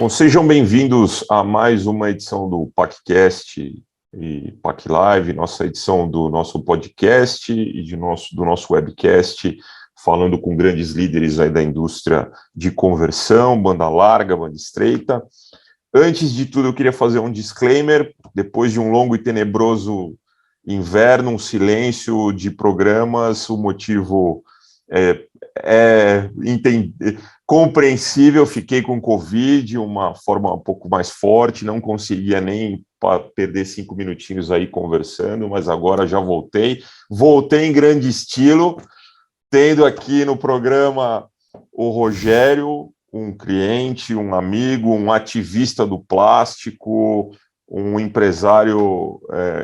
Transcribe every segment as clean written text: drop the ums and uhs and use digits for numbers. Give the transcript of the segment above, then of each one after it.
Bom, sejam bem-vindos a mais uma edição do PACcast e PAC Live, nossa edição do nosso podcast e do nosso webcast, falando com grandes líderes aí da indústria de conversão, banda larga, banda estreita. Antes de tudo, eu queria fazer um disclaimer. Depois de um longo e tenebroso inverno, um silêncio de programas, o motivo é compreensível. Fiquei com Covid, uma forma um pouco mais forte, não conseguia nem perder 5 minutinhos aí conversando, mas agora já voltei em grande estilo, tendo aqui no programa o Rogério, um cliente, um amigo, um ativista do plástico, um empresário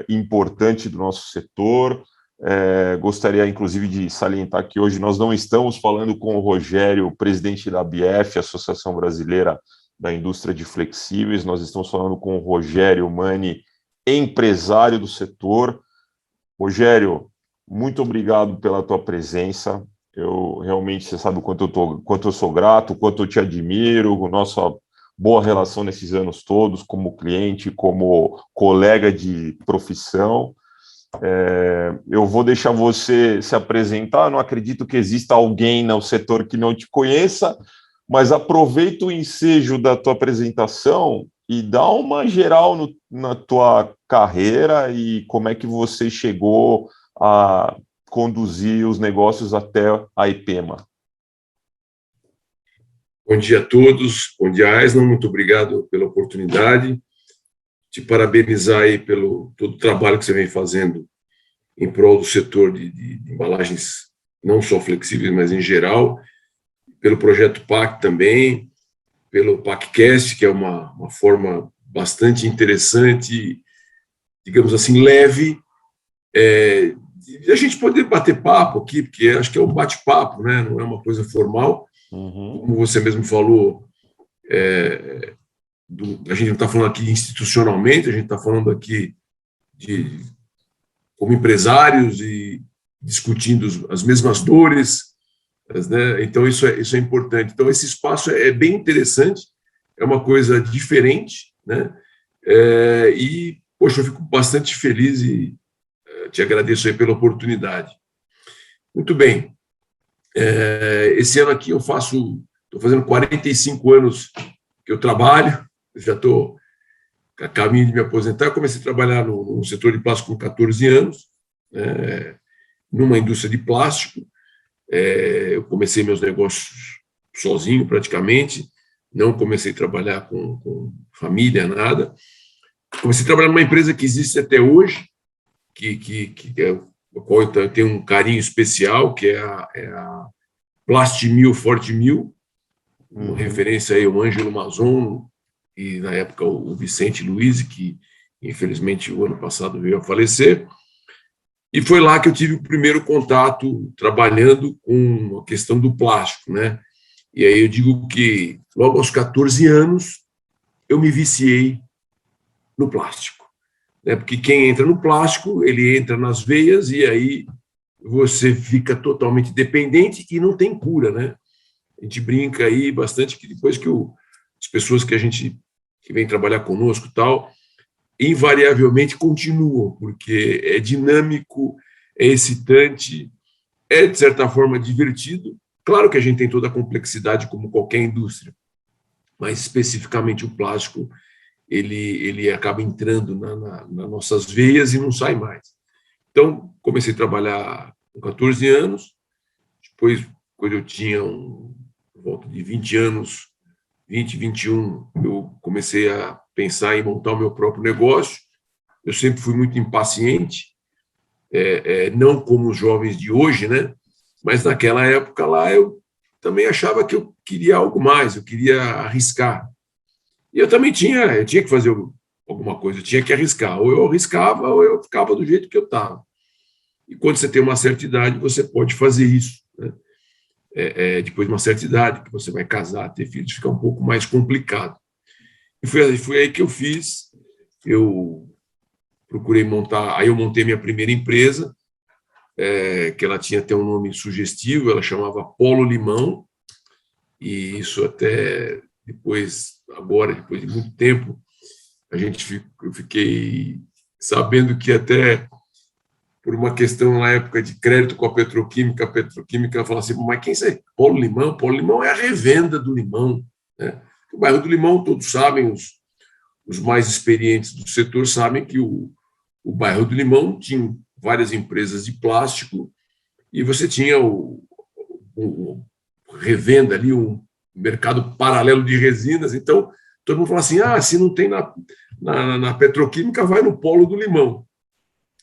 importante do nosso setor. Gostaria, inclusive, de salientar que hoje nós não estamos falando com o Rogério, presidente da ABF, Associação Brasileira da Indústria de Flexíveis, nós estamos falando com o Rogério Mani, empresário do setor. Rogério, muito obrigado pela tua presença. Eu realmente, você sabe o quanto eu sou grato, o quanto eu te admiro, nossa boa relação nesses anos todos, como cliente, como colega de profissão. Eu vou deixar você se apresentar, não acredito que exista alguém no setor que não te conheça, mas aproveita o ensejo da tua apresentação e dá uma geral na tua carreira e como é que você chegou a conduzir os negócios até a IPEMA. Bom dia a todos, bom dia, Aislan, muito obrigado pela oportunidade, te parabenizar aí pelo todo o trabalho que você vem fazendo em prol do setor de embalagens, não só flexíveis, mas em geral, pelo projeto PAC também, pelo PACcast, que é uma forma bastante interessante, digamos assim, leve, de a gente poder bater papo aqui, porque acho que é um bate-papo, né? Não é uma coisa formal. Como você mesmo falou, a gente não está falando aqui institucionalmente, a gente está falando aqui como empresários e discutindo as mesmas dores, né? Então isso é importante. Então esse espaço é bem interessante, é uma coisa diferente, né? E poxa, eu fico bastante feliz e te agradeço aí pela oportunidade. Muito bem. Esse ano aqui estou fazendo 45 anos que eu trabalho, já estou a caminho de me aposentar. Eu comecei a trabalhar no setor de plástico com 14 anos, numa indústria de plástico. Eu comecei meus negócios sozinho, praticamente, não comecei a trabalhar com família, nada. Comecei a trabalhar numa empresa que existe até hoje, a qual eu tenho um carinho especial, que é a Plastimil Fortimil, referência aí ao Ângelo Mazon e, na época, o Vicente Luiz, que, infelizmente, o ano passado veio a falecer. E foi lá que eu tive o primeiro contato trabalhando com a questão do plástico, né? E aí eu digo que, logo aos 14 anos, eu me viciei no plástico, né? Porque quem entra no plástico, ele entra nas veias e aí você fica totalmente dependente e não tem cura, né? A gente brinca aí bastante que depois que as pessoas que vêm trabalhar conosco e tal, invariavelmente continuam, porque é dinâmico, é excitante, é, de certa forma, divertido. Claro que a gente tem toda a complexidade, como qualquer indústria, mas especificamente o plástico, ele acaba entrando nas nossas veias e não sai mais. Então, comecei a trabalhar com 14 anos, depois, quando eu tinha por volta de 20 anos, 20, 21, eu comecei a pensar em montar o meu próprio negócio. Eu sempre fui muito impaciente, não como os jovens de hoje, né? Mas naquela época lá eu também achava que eu queria algo mais, eu queria arriscar. E eu também tinha que fazer alguma coisa, eu tinha que arriscar. Ou eu arriscava ou eu ficava do jeito que eu estava. E quando você tem uma certa idade, você pode fazer isso, né? Depois de uma certa idade, que você vai casar, ter filhos, fica um pouco mais complicado. E foi aí que eu fiz. Eu procurei montar, aí eu montei minha primeira empresa, que ela tinha até um nome sugestivo, ela chamava Polo Limão, e isso até depois agora, depois de muito tempo, eu fiquei sabendo que até por uma questão na época de crédito com a Petroquímica falou assim, mas quem é Paulo Limão? Paulo Limão é a revenda do limão, né? O bairro do Limão, todos sabem, os mais experientes do setor sabem que o bairro do Limão tinha várias empresas de plástico e você tinha o revenda ali, um mercado paralelo de resinas. Então, todo mundo fala assim, se não tem na Petroquímica, vai no Polo do Limão.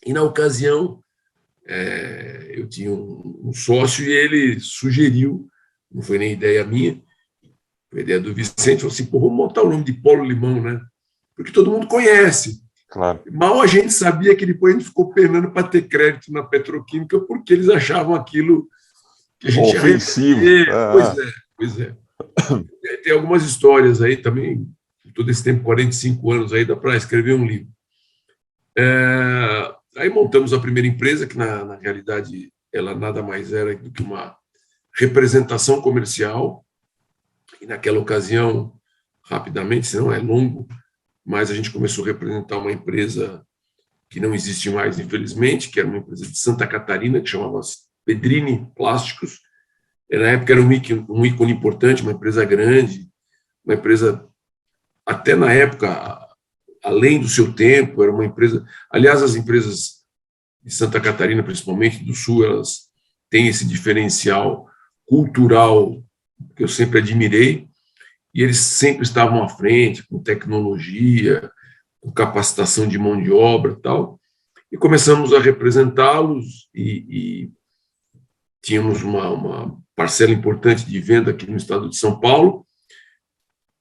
E, na ocasião, eu tinha um sócio e ele sugeriu, não foi nem ideia minha, foi ideia do Vicente, falou assim, vamos montar o nome de Polo Limão, né? Porque todo mundo conhece. Claro. Mal a gente sabia que depois a gente ficou penando para ter crédito na Petroquímica porque eles achavam aquilo que a gente ofensivo. Pois é. Tem algumas histórias aí também, todo esse tempo, 45 anos aí, dá para escrever um livro. Aí montamos a primeira empresa, que na realidade ela nada mais era do que uma representação comercial, e naquela ocasião, rapidamente, senão é longo, mas a gente começou a representar uma empresa que não existe mais, infelizmente, que era uma empresa de Santa Catarina, que chamava-se Pedrini Plásticos. Na época era um ícone importante, uma empresa grande, uma empresa, até na época, além do seu tempo, era uma empresa... Aliás, as empresas de Santa Catarina, principalmente do Sul, elas têm esse diferencial cultural que eu sempre admirei, e eles sempre estavam à frente, com tecnologia, com capacitação de mão de obra e tal, e começamos a representá-los e tínhamos uma parcela importante de venda aqui no estado de São Paulo,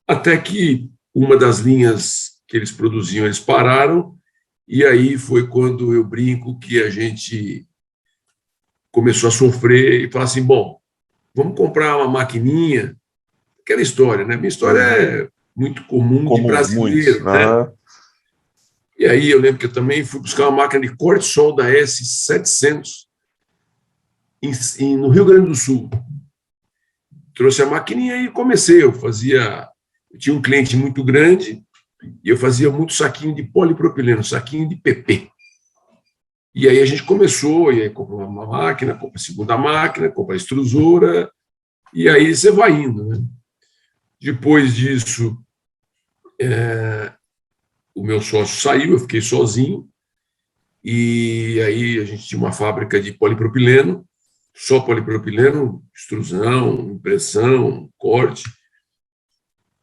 até que uma das linhas que eles produziam, eles pararam, e aí foi quando eu brinco que a gente começou a sofrer e falar assim, bom, vamos comprar uma maquininha, aquela história, né? Minha história é muito comum de brasileiro, né? E aí eu lembro que eu também fui buscar uma máquina de corte-sol da S700 no Rio Grande do Sul. Trouxe a maquininha e comecei. Eu tinha um cliente muito grande e eu fazia muito saquinho de polipropileno, saquinho de PP. E aí a gente começou, e aí comprou uma máquina, compra a segunda máquina, compra a extrusora, e aí você vai indo, né? Depois disso, o meu sócio saiu, eu fiquei sozinho, e aí a gente tinha uma fábrica de polipropileno, só polipropileno, extrusão, impressão, corte,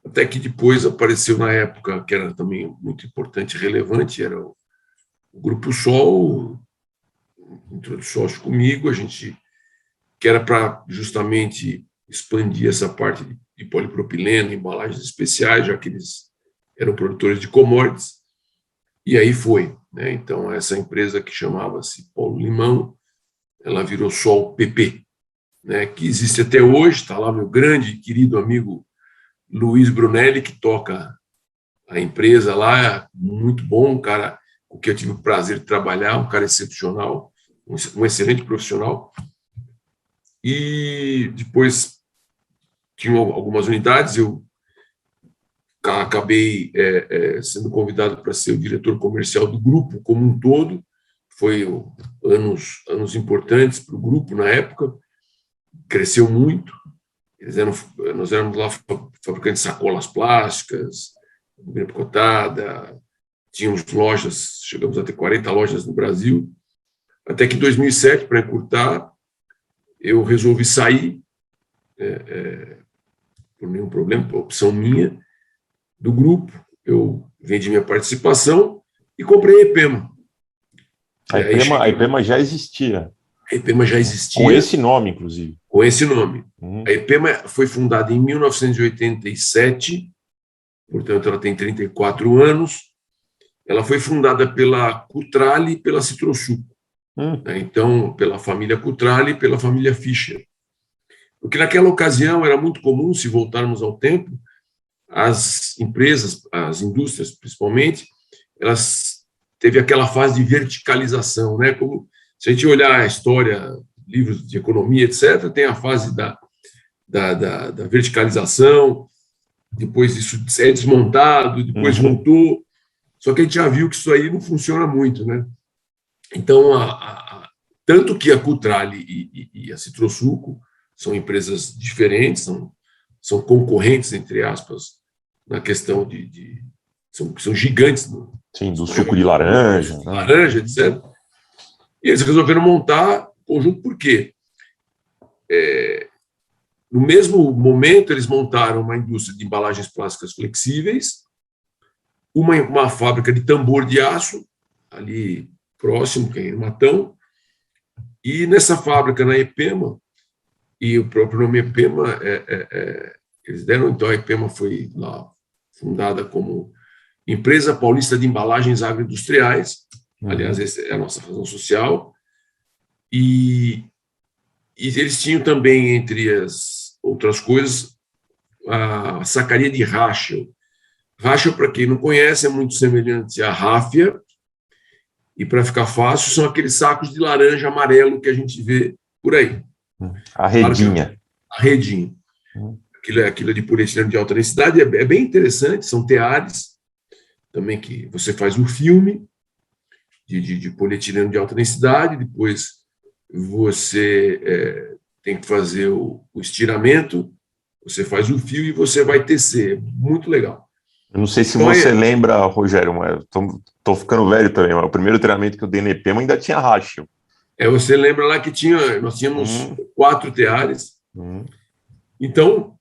até que depois apareceu na época, que era também muito importante e relevante, era o Grupo Sol, entrou de sócio comigo, a gente, que era para justamente expandir essa parte de polipropileno, embalagens especiais, já que eles eram produtores de commodities, e aí foi, né? Então, essa empresa que chamava-se Paulo Limão, ela virou Sol PP, né? Que existe até hoje, está lá meu grande e querido amigo Luiz Brunelli, que toca a empresa lá, muito bom, um cara com quem eu tive o prazer de trabalhar, um cara excepcional, um excelente profissional. E depois tinham algumas unidades, eu acabei sendo convidado para ser o diretor comercial do grupo como um todo, foi anos importantes para o grupo na época, cresceu muito, nós éramos lá fabricantes de sacolas plásticas, cotada, tínhamos lojas, chegamos a ter 40 lojas no Brasil, até que em 2007, para encurtar, eu resolvi sair, por nenhum problema, por opção minha, do grupo, eu vendi minha participação e comprei a EPEMA. A EPEMA já existia. A EPEMA já existia. Com esse nome, inclusive. Com esse nome. A EPEMA foi fundada em 1987, portanto, ela tem 34 anos. Ela foi fundada pela Cutrale e pela Citrosuco. Então, pela família Cutrale e pela família Fischer. Porque naquela ocasião era muito comum, se voltarmos ao tempo, as empresas, as indústrias principalmente, elas teve aquela fase de verticalização, né? Como se a gente olhar a história, livros de economia, etc., tem a fase da verticalização, depois isso é desmontado, depois voltou. Só que a gente já viu que isso aí não funciona muito, né? Então, tanto que a Cutrale e a Citrosuco são empresas diferentes, são concorrentes, entre aspas, na questão são gigantes. Sim, do suco de laranja. Né? Laranja, etc. E eles resolveram montar conjunto por quê? No mesmo momento, eles montaram uma indústria de embalagens plásticas flexíveis, uma fábrica de tambor de aço, ali próximo, que é em Matão, e nessa fábrica, na Epema, e o próprio nome Epema, eles deram, então a Epema foi lá fundada como Empresa Paulista de Embalagens Agroindustriais, aliás, essa é a nossa razão social, e eles tinham também, entre as outras coisas, a sacaria de Rachel. Rachel, para quem não conhece, é muito semelhante à ráfia, e para ficar fácil, são aqueles sacos de laranja amarelo que a gente vê por aí. A redinha. A redinha. Aquilo é de polietileno de alta densidade, é bem interessante, são teares, também que você faz um filme de polietileno de alta densidade, depois você tem que fazer o estiramento, você faz o fio e você vai tecer. Muito legal. Eu não sei se você lembra, Rogério, mas estou ficando velho também, mas o primeiro treinamento que eu dei no Epema ainda tinha Rachel. Você lembra lá que nós tínhamos 4 teares. Então,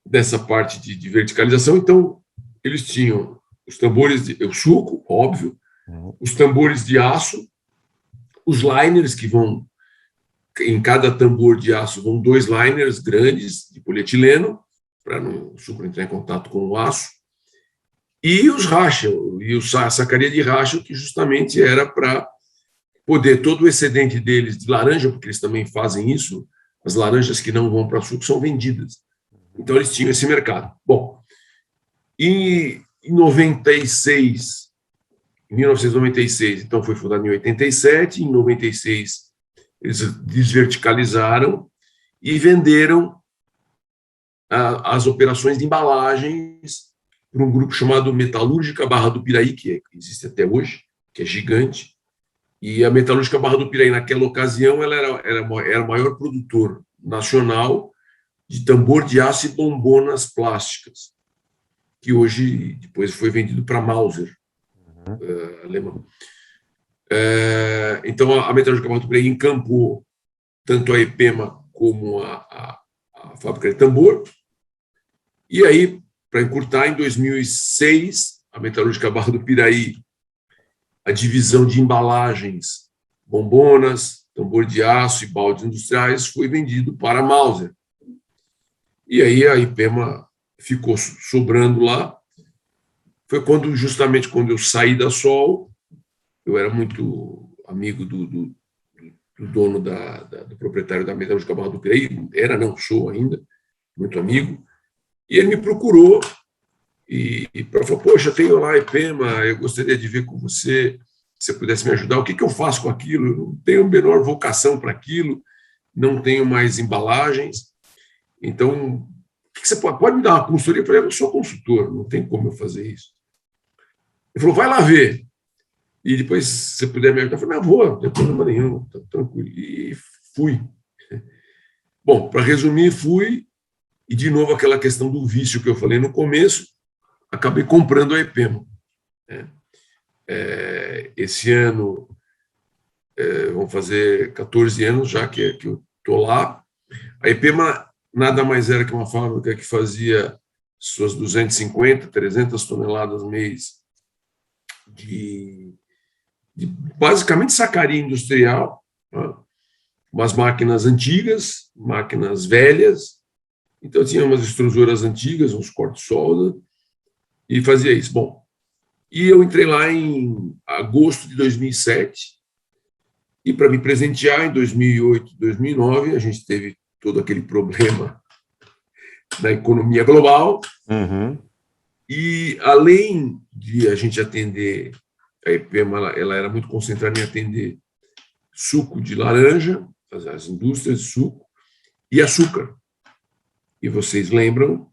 dessa parte de verticalização, então, eles tinham os tambores, o suco, óbvio, os tambores de aço, os liners que vão, em cada tambor de aço vão 2 liners grandes de polietileno, para o suco entrar em contato com o aço, e os Rachel, e a sacaria de Rachel, que justamente era para poder, todo o excedente deles de laranja, porque eles também fazem isso, as laranjas que não vão para suco são vendidas. Então, eles tinham esse mercado. Bom, em 1996, então foi fundado em 87, em 96 eles desverticalizaram e venderam as operações de embalagens para um grupo chamado Metalúrgica Barra do Piraí, que existe até hoje, que é gigante. E a Metalúrgica Barra do Piraí, naquela ocasião, ela era o maior produtor nacional de tambor de aço e bombonas plásticas, que hoje, depois foi vendido para Mauser, alemão. Então, a Metalúrgica Barra do Piraí encampou tanto a Epema como a fábrica de tambor. E aí, para encurtar, em 2006, a Metalúrgica Barra do Piraí, a divisão de embalagens, bombonas, tambor de aço e baldes industriais, foi vendido para a Mauser. E aí a Ipema ficou sobrando lá. Foi justamente quando eu saí da Sol, eu era muito amigo do dono, do proprietário da Metalúrgica Barra do Piraí, sou ainda, muito amigo, e ele me procurou e falou, poxa, tenho lá a Ipema, eu gostaria de ver com você, se você pudesse me ajudar, o que eu faço com aquilo? Eu não tenho a menor vocação para aquilo, não tenho mais embalagens, então, o que você pode me dar uma consultoria? Eu falei, eu sou consultor, não tem como eu fazer isso. Ele falou, vai lá ver. E depois, se você puder me ajudar, eu falei, não vou, não tem problema nenhum, tá tranquilo. E fui. Bom, para resumir, fui, e de novo aquela questão do vício que eu falei no começo, acabei comprando a Epema. Esse ano, vão fazer 14 anos já que eu estou lá. A Epema nada mais era que uma fábrica que fazia suas 250, 300 toneladas mês de basicamente sacaria industrial, né? Umas máquinas antigas, máquinas velhas. Então, tinha umas extrusoras antigas, uns corte-solda, e fazia isso. Bom, e eu entrei lá em agosto de 2007, e para me presentear, em 2008, 2009, a gente teve todo aquele problema da economia global, e além de a gente atender, a Epema ela era muito concentrada em atender suco de laranja, as indústrias de suco, e açúcar. E vocês lembram,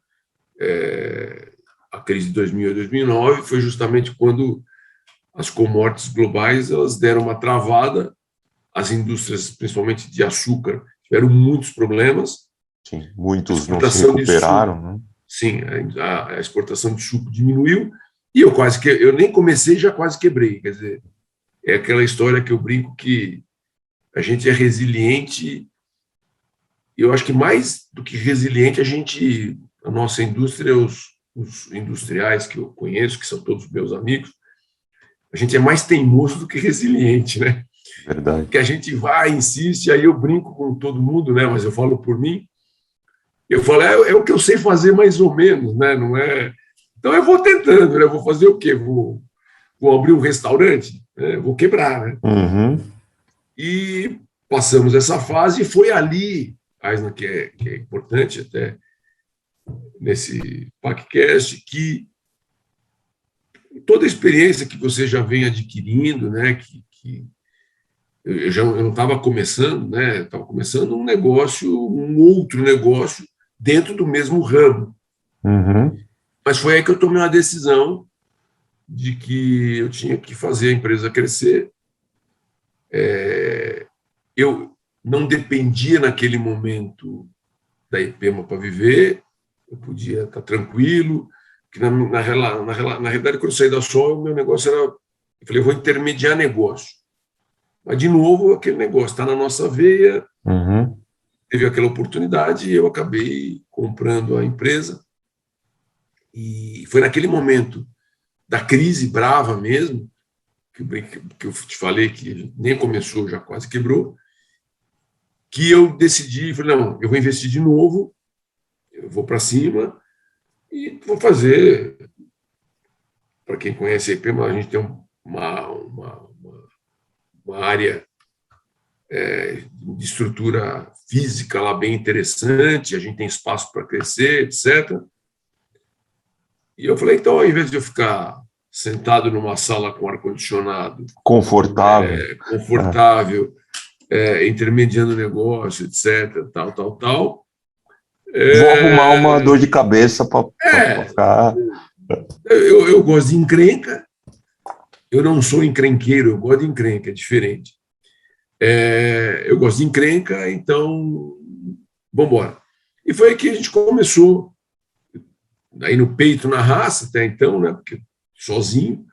a crise de 2008 e 2009 foi justamente quando as commodities globais elas deram uma travada, as indústrias, principalmente de açúcar, tiveram muitos problemas. Sim, muitos não se recuperaram, né? Sim, a exportação de suco diminuiu e eu nem comecei, já quase quebrei. Quer dizer, é aquela história que eu brinco que a gente é resiliente. Eu acho que mais do que resiliente, a nossa indústria, os industriais que eu conheço, que são todos meus amigos, a gente é mais teimoso do que resiliente, né? Verdade. Que a gente vai, insiste, aí eu brinco com todo mundo, né? Mas eu falo por mim. Eu falo, é o que eu sei fazer mais ou menos, né? Não é. Então eu vou tentando, né? Vou fazer o quê? Vou abrir um restaurante, né? Vou quebrar, né? Uhum. E passamos essa fase e foi ali, Aisna, que é importante até nesse podcast, que toda a experiência que você já vem adquirindo, né? Que eu não estava começando, né? Estava começando um negócio, um outro negócio dentro do mesmo ramo. Uhum. Mas foi aí que eu tomei uma decisão de que eu tinha que fazer a empresa crescer. Eu não dependia naquele momento da IPEMA para viver, eu podia estar tranquilo, que na realidade, quando eu saí da Sol, o meu negócio era, eu falei, eu vou intermediar negócio. Mas, de novo, aquele negócio está na nossa veia, Uhum. teve aquela oportunidade e eu acabei comprando a empresa. E foi naquele momento da crise brava mesmo, que eu te falei que nem começou, já quase quebrou, que eu decidi, falei, não, eu vou investir de novo, eu vou para cima e vou fazer. Para quem conhece a IPEMA, a gente tem uma área de estrutura física lá bem interessante, a gente tem espaço para crescer, etc. E eu falei, então, ao invés de eu ficar sentado numa sala com ar-condicionado, Confortável. confortável, intermediando o negócio, etc., tal. Vou arrumar uma dor de cabeça para ficar. Eu gosto de encrenca, eu não sou encrenqueiro, eu gosto de encrenca, é diferente. Eu gosto de encrenca, então, vamos embora. E foi aí que a gente começou, aí no peito, na raça, até então, né, porque sozinho,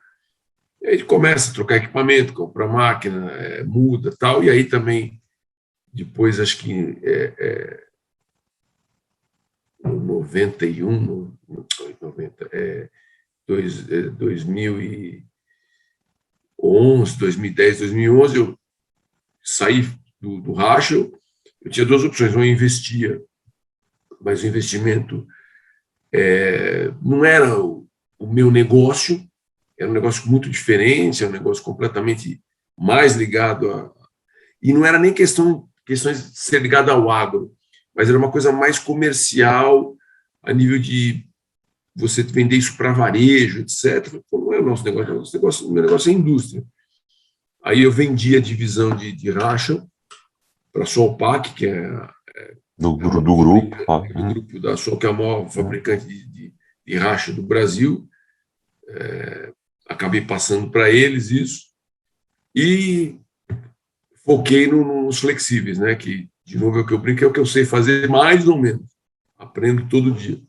e aí a gente começa a trocar equipamento, comprar máquina, muda, tal, e aí também, depois, acho que em 91, 2011, 2010, 2011, eu saí do racha, eu tinha duas opções, ou eu investia, mas o investimento não era o meu negócio, era um negócio muito diferente, era um negócio completamente mais ligado a... E não era nem questões de ser ligado ao agro, mas era uma coisa mais comercial, a nível de você vender isso para varejo, etc. Pô, não é o nosso negócio, o meu negócio é indústria. Aí eu vendi a divisão de racha para a Solpac, que é Do grupo. do grupo da Sol, que é a maior fabricante de racha do Brasil. Acabei passando para eles isso e foquei nos flexíveis, né? Que, de novo, é o que eu brinco, é o que eu sei fazer mais ou menos. Aprendo todo dia.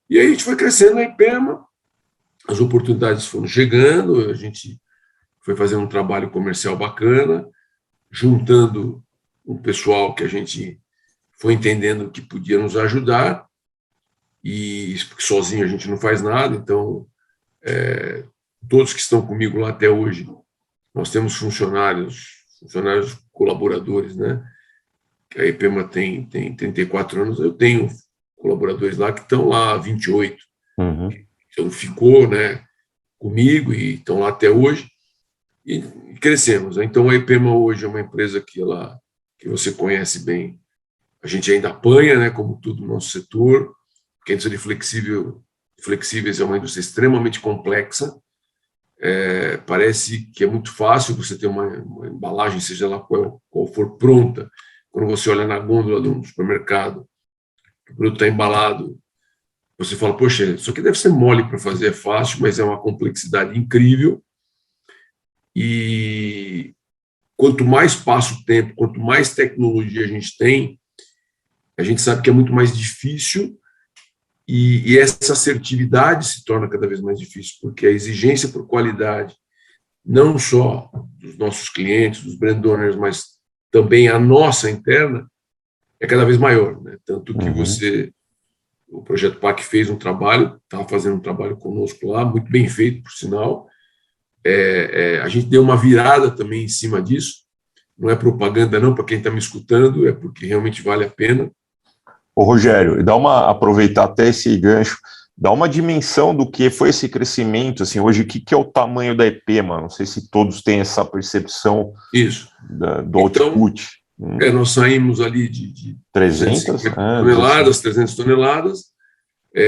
E aí a gente foi crescendo na IPEMA, as oportunidades foram chegando, a gente foi fazendo um trabalho comercial bacana, juntando um pessoal que a gente foi entendendo que podia nos ajudar, e sozinho a gente não faz nada, então todos que estão comigo lá até hoje, nós temos funcionários colaboradores, né? Que a IPEMA tem 34 anos, eu tenho colaboradores lá que estão lá há 28, então ficou, né, comigo e estão lá até hoje, e crescemos. Então a IPEMA hoje é uma empresa que você conhece bem. A gente ainda apanha, né, como tudo no nosso setor, porque a indústria de flexíveis é uma indústria extremamente complexa. Parece que é muito fácil você ter uma embalagem, seja lá qual for, pronta. Quando você olha na gôndola de um supermercado, o produto está embalado você fala, poxa, isso aqui deve ser mole para fazer, é fácil, mas é uma complexidade incrível. E quanto mais passa o tempo, quanto mais tecnologia a gente sabe que é muito mais difícil, e essa assertividade se torna cada vez mais difícil, porque a exigência por qualidade, não só dos nossos clientes, dos brand owners, mas também a nossa interna, é cada vez maior, né? Tanto que o Projeto PAC fez um trabalho, estava fazendo um trabalho conosco lá, muito bem feito, por sinal. A gente deu uma virada também em cima disso, não é propaganda não, para quem está me escutando, é porque realmente vale a pena. Ô, Rogério, aproveitar até esse gancho, dá uma dimensão do que foi esse crescimento, assim, hoje, o que é o tamanho da EP, mano? Não sei se todos têm essa percepção Isso. Do output. Nós saímos ali de 300 toneladas, 300 toneladas.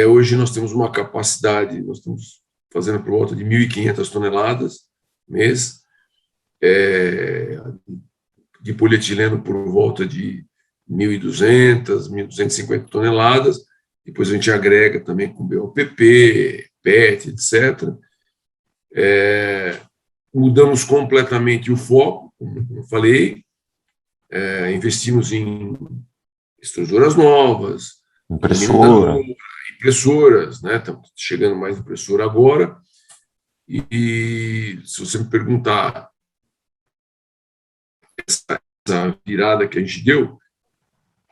Hoje nós temos uma capacidade, nós estamos fazendo por volta de 1.500 toneladas mês, de polietileno por volta de 1.200, 1.250 toneladas. Depois a gente agrega também com BOPP, PET, etc. Mudamos completamente o foco, como eu falei, investimos em estruturas novas, impressoras, né? Estamos chegando mais impressora agora. E se você me perguntar essa virada que a gente deu,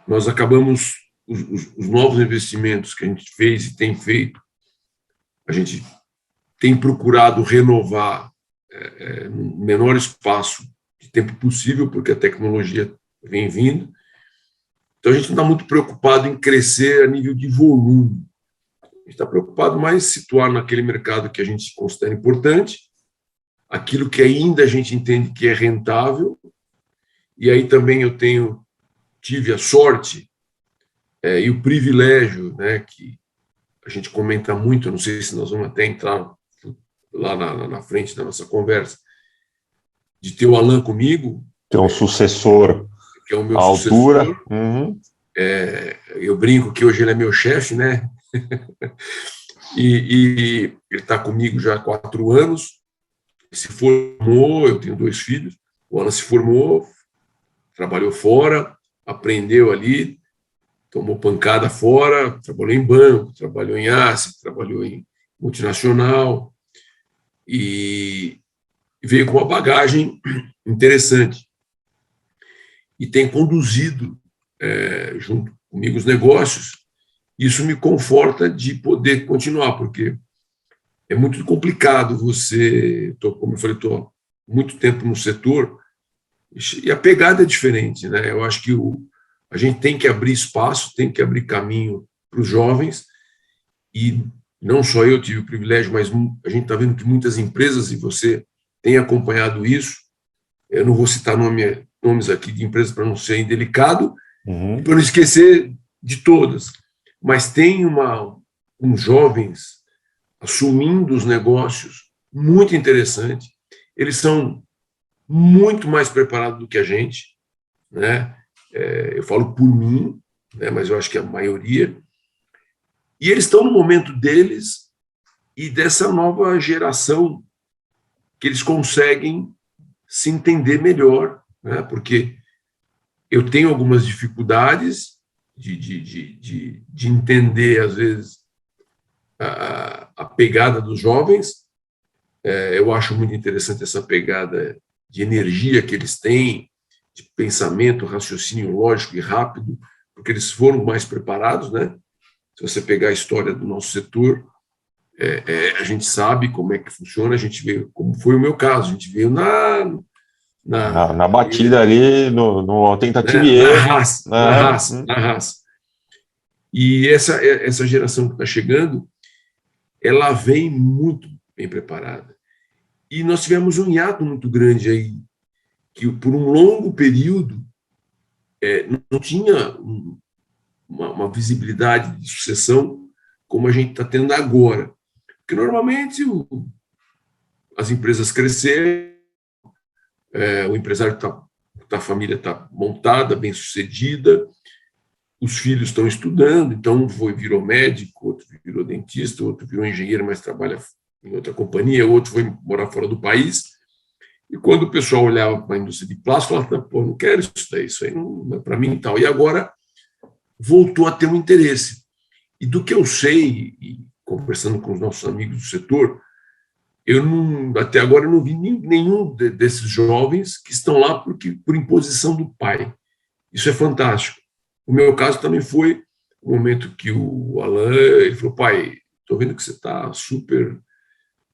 nós acabamos os novos investimentos que a gente fez e tem feito, a gente tem procurado renovar no menor espaço de tempo possível, porque a tecnologia vem vindo. Então, a gente não está muito preocupado em crescer a nível de volume. A gente está preocupado mais em situar naquele mercado que a gente considera importante, aquilo que ainda a gente entende que é rentável. E aí também eu tive a sorte e o privilégio, né, que a gente comenta muito, não sei se nós vamos até entrar lá na frente da nossa conversa, de ter o Alan comigo. Ter um sucessor que é o meu altura. sucessor. Eu brinco que hoje ele é meu chefe, né? e ele está comigo já há 4 anos. Se formou, eu tenho 2 filhos. O Alan se formou, trabalhou fora, aprendeu ali, tomou pancada fora, trabalhou em banco, trabalhou em asset, trabalhou em multinacional e veio com uma bagagem interessante. E tem conduzido junto comigo os negócios. Isso me conforta de poder continuar, porque é muito complicado você, como eu falei, estou muito tempo no setor, e a pegada é diferente, né? Eu acho que a gente tem que abrir espaço, tem que abrir caminho para os jovens, e não só eu tive o privilégio, mas a gente está vendo que muitas empresas, e você tem acompanhado isso, eu não vou citar nomes aqui de empresas para não ser indelicado, e para não esquecer de todas, mas tem uns jovens assumindo os negócios muito interessante. Eles são muito mais preparados do que a gente, né? Eu falo por mim, né? Mas eu acho que a maioria. E eles estão no momento deles e dessa nova geração que eles conseguem se entender melhor, né? Porque eu tenho algumas dificuldades de entender, às vezes, a pegada dos jovens. Eu acho muito interessante essa pegada de energia que eles têm, de pensamento, raciocínio lógico e rápido, porque eles foram mais preparados, né? Se você pegar a história do nosso setor, a gente sabe como é que funciona, a gente veio, como foi o meu caso, a gente veio na batida ali, no tentativa e erro. Na raça. E essa geração que está chegando, ela vem muito bem preparada. E nós tivemos um hiato muito grande aí, que por um longo período não tinha uma visibilidade de sucessão como a gente está tendo agora. Porque normalmente as empresas cresceram, o empresário a família está montada, bem sucedida, os filhos estão estudando, então virou médico, outro virou dentista, outro virou engenheiro, mas trabalha em outra companhia, outro foi morar fora do país. E quando o pessoal olhava para a indústria de plástico, falava, pô, não quero isso aí não é para mim e tal. E agora voltou a ter um interesse. E do que eu sei, e conversando com os nossos amigos do setor, até agora eu não vi nenhum desses jovens que estão lá por imposição do pai. Isso é fantástico. O meu caso também foi o momento que o Alain ele falou, pai, estou vendo que você está super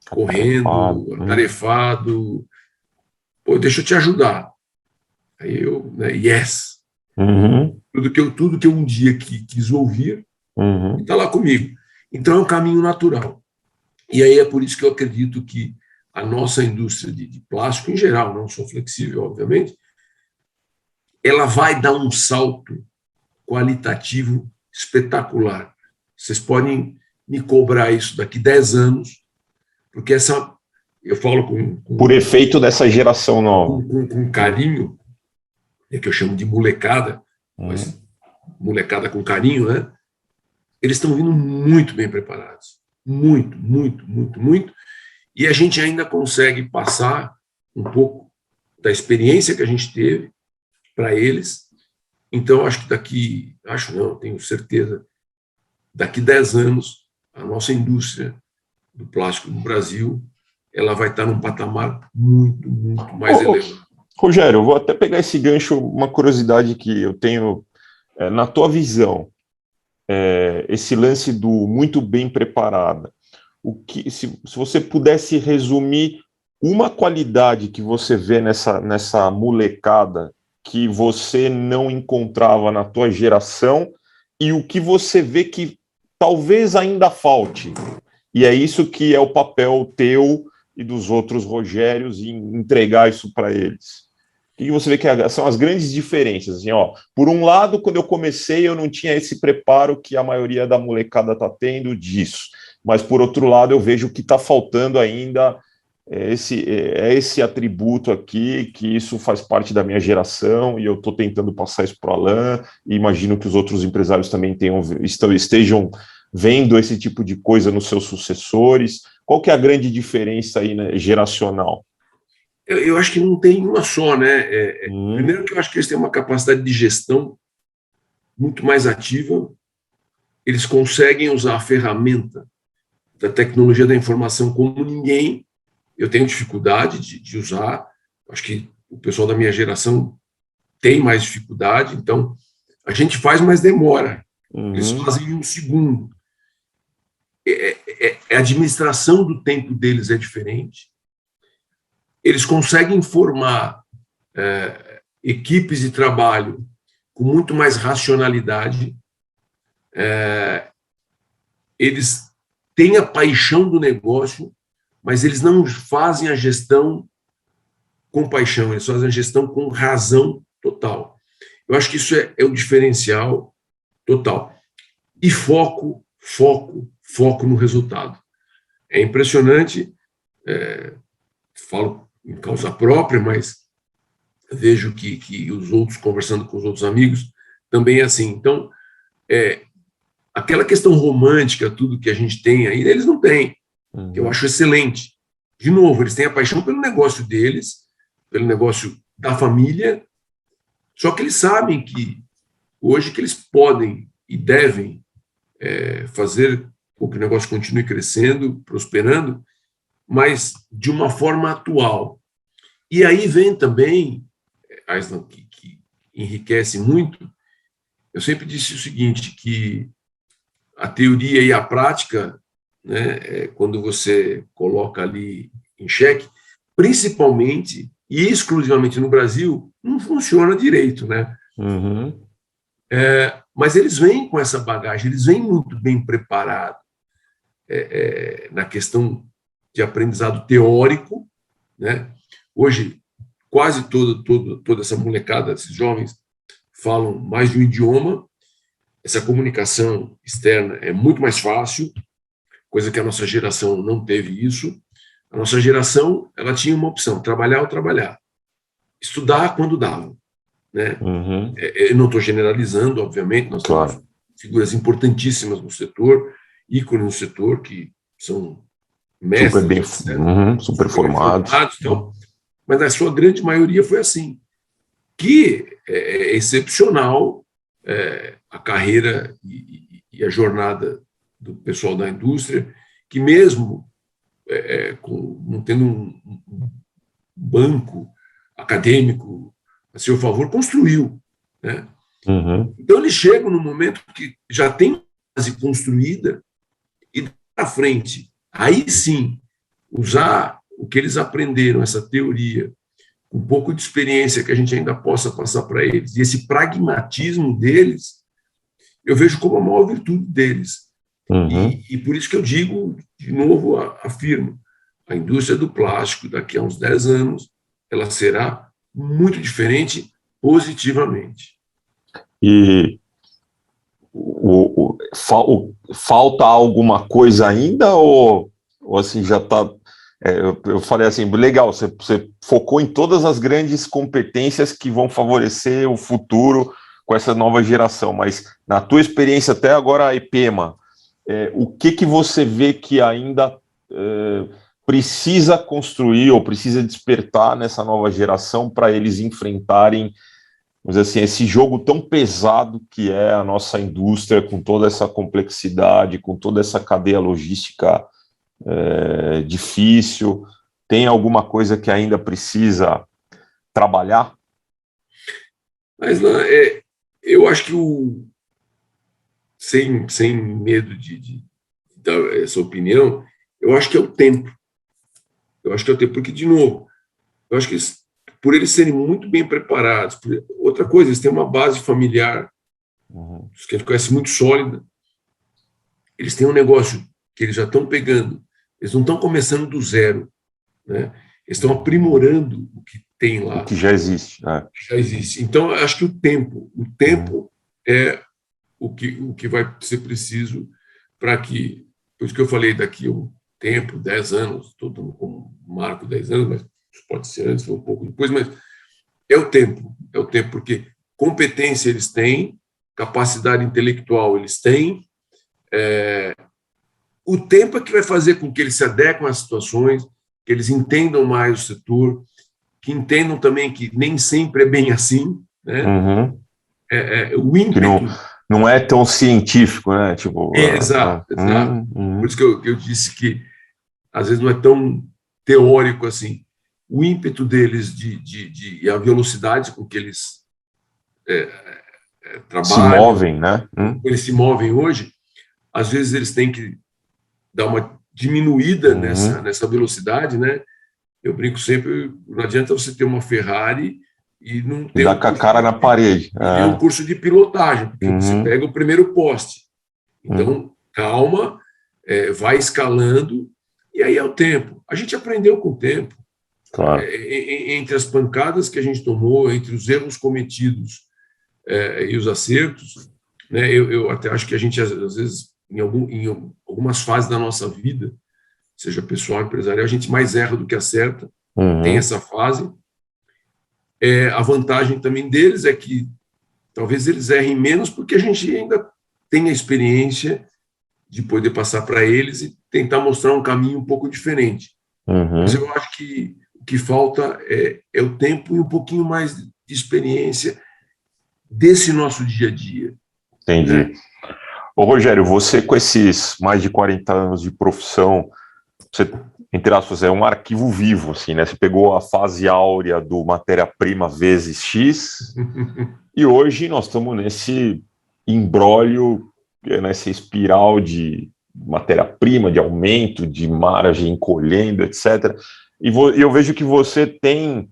correndo, atarefado, pô, deixa eu te ajudar. Aí eu, né, yes. Uhum. Tudo que eu um dia quis ouvir, está lá comigo. Então é um caminho natural. E aí é por isso que eu acredito que a nossa indústria de plástico, em geral, não só flexível, obviamente, ela vai dar um salto qualitativo espetacular. Vocês podem me cobrar isso daqui 10 anos, porque eu falo por efeito dessa geração nova. Com carinho, que eu chamo de molecada, mas molecada com carinho, né? Eles estão vindo muito bem preparados. Muito, muito, muito, muito. E a gente ainda consegue passar um pouco da experiência que a gente teve para eles. Então, acho que tenho certeza, daqui 10 anos, a nossa indústria do plástico no Brasil, ela vai estar num patamar muito, muito mais elevado. Rogério, eu vou até pegar esse gancho, uma curiosidade que eu tenho, na tua visão, esse lance do muito bem preparada, se você pudesse resumir uma qualidade que você vê nessa molecada que você não encontrava na tua geração e o que você vê que talvez ainda falte, e é isso que é o papel teu e dos outros Rogérios em entregar isso para eles. O que você vê que são as grandes diferenças? Assim, por um lado, quando eu comecei, eu não tinha esse preparo que a maioria da molecada está tendo disso. Mas, por outro lado, eu vejo que está faltando ainda esse atributo aqui, que isso faz parte da minha geração, e eu estou tentando passar isso para o Alain, e imagino que os outros empresários também estejam vendo esse tipo de coisa nos seus sucessores. Qual que é a grande diferença aí, né, geracional? Eu acho que não tem uma só, né? Primeiro que eu acho que eles têm uma capacidade de gestão muito mais ativa, eles conseguem usar a ferramenta da tecnologia da informação como ninguém. Eu tenho dificuldade de usar, acho que o pessoal da minha geração tem mais dificuldade, então a gente faz, mas demora. Eles fazem em um segundo. A administração do tempo deles é diferente. Eles conseguem formar equipes de trabalho com muito mais racionalidade. Eles têm a paixão do negócio, mas eles não fazem a gestão com paixão, eles fazem a gestão com razão total. Eu acho que isso é o diferencial total. E foco no resultado. É impressionante, falo em causa própria, mas vejo que os outros, conversando com os outros amigos, também é assim. Então, aquela questão romântica, tudo que a gente tem aí, eles não têm, que eu acho excelente. De novo, eles têm a paixão pelo negócio deles, pelo negócio da família, só que eles sabem que hoje que eles podem e devem fazer com que o negócio continue crescendo, prosperando, mas de uma forma atual. E aí vem também, Aislan, que enriquece muito, eu sempre disse o seguinte, que a teoria e a prática, né, quando você coloca ali em xeque, principalmente e exclusivamente no Brasil, não funciona direito, né? Mas eles vêm com essa bagagem, eles vêm muito bem preparados na questão de aprendizado teórico, né? Hoje, quase toda essa molecada, esses jovens, falam mais de um idioma, essa comunicação externa é muito mais fácil, coisa que a nossa geração não teve isso. A nossa geração, ela tinha uma opção, trabalhar ou trabalhar. Estudar quando dava. né? Uhum. Eu não estou generalizando, obviamente, nós temos figuras importantíssimas no setor, ícones no setor, que são Super mestres, bem, etc., super super bem formados. formados, então, mas a sua grande maioria foi assim, que é excepcional a carreira e a jornada do pessoal da indústria, que mesmo não tendo um banco acadêmico a seu favor, construiu, né? Uhum. Então, eles chegam no momento que já tem uma base construída e, à frente, aí sim, usar o que eles aprenderam, essa teoria, um pouco de experiência que a gente ainda possa passar para eles, e esse pragmatismo deles, eu vejo como a maior virtude deles. Uhum. E por isso que eu digo, de novo, afirmo, a indústria do plástico, daqui a uns 10 anos, ela será muito diferente positivamente. E falta alguma coisa ainda ou assim já está? Eu falei assim, legal, você focou em todas as grandes competências que vão favorecer o futuro com essa nova geração, mas na tua experiência até agora, a IPEMA, o que você vê que ainda precisa construir ou precisa despertar nessa nova geração para eles enfrentarem, vamos dizer assim, esse jogo tão pesado que é a nossa indústria, com toda essa complexidade, com toda essa cadeia logística difícil? Tem alguma coisa que ainda precisa trabalhar? Mas eu acho que sem medo de dar essa opinião, eu acho que é o tempo. Eu acho que é o tempo, porque, de novo, eu acho que por eles serem muito bem preparados, outra coisa, eles têm uma base familiar, que a gente conhece, muito sólida, eles têm um negócio que eles já estão pegando, eles não estão começando do zero, né? Eles estão aprimorando o que tem O lá, que já existe, né? já existe. Então, eu acho que o tempo é o que vai ser preciso para que, por isso que eu falei daqui a um tempo, 10 anos, estou dando como marco 10 anos, mas pode ser antes, um pouco depois, mas é o tempo, porque competência eles têm, capacidade intelectual eles têm, o tempo é que vai fazer com que eles se adequem às situações, que eles entendam mais o setor, que entendam também que nem sempre é bem assim, né? Uhum. O Que ímpeto. não é tão científico, né? Tipo, Exato, exato. Por isso que eu disse que às vezes não é tão teórico assim. O ímpeto deles e a velocidade com que eles se trabalham, movem, né? como eles se movem hoje, às vezes eles têm que dar uma diminuída nessa velocidade, né? Eu brinco sempre, não adianta você ter uma Ferrari e não E ter dá com a cara na parede. um curso de pilotagem, porque você Uhum. pega o primeiro poste. Uhum. Então, calma, vai escalando, e aí é o tempo. A gente aprendeu com o tempo, Claro. entre as pancadas que a gente tomou, entre os erros cometidos e os acertos, né? Eu até acho que a gente, às vezes, em algumas fases da nossa vida, seja pessoal, empresarial, a gente mais erra do que acerta, tem Uhum. essa fase. A vantagem também deles é que talvez eles errem menos, porque a gente ainda tem a experiência de poder passar para eles e tentar mostrar um caminho um pouco diferente. Mas Uhum. eu acho que o que falta é o tempo e um pouquinho mais de experiência desse nosso dia a dia, né? Entendi. Ô, Rogério, você com esses mais de 40 anos de profissão, você, entre aspas, é um arquivo vivo, assim, né? Você pegou a fase áurea do matéria-prima vezes X e hoje nós estamos nesse imbróglio, nessa espiral de matéria-prima, de aumento, de margem encolhendo, etc. E eu vejo que você tem,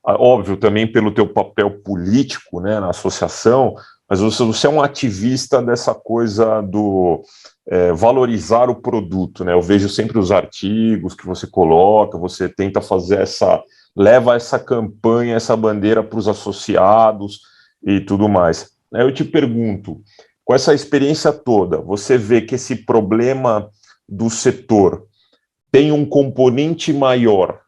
óbvio, também pelo teu papel político, né, na associação, mas você é um ativista dessa coisa do valorizar o produto, né? Eu vejo sempre os artigos que você coloca, você tenta fazer leva essa campanha, essa bandeira para os associados e tudo mais. Eu te pergunto, com essa experiência toda, você vê que esse problema do setor tem um componente maior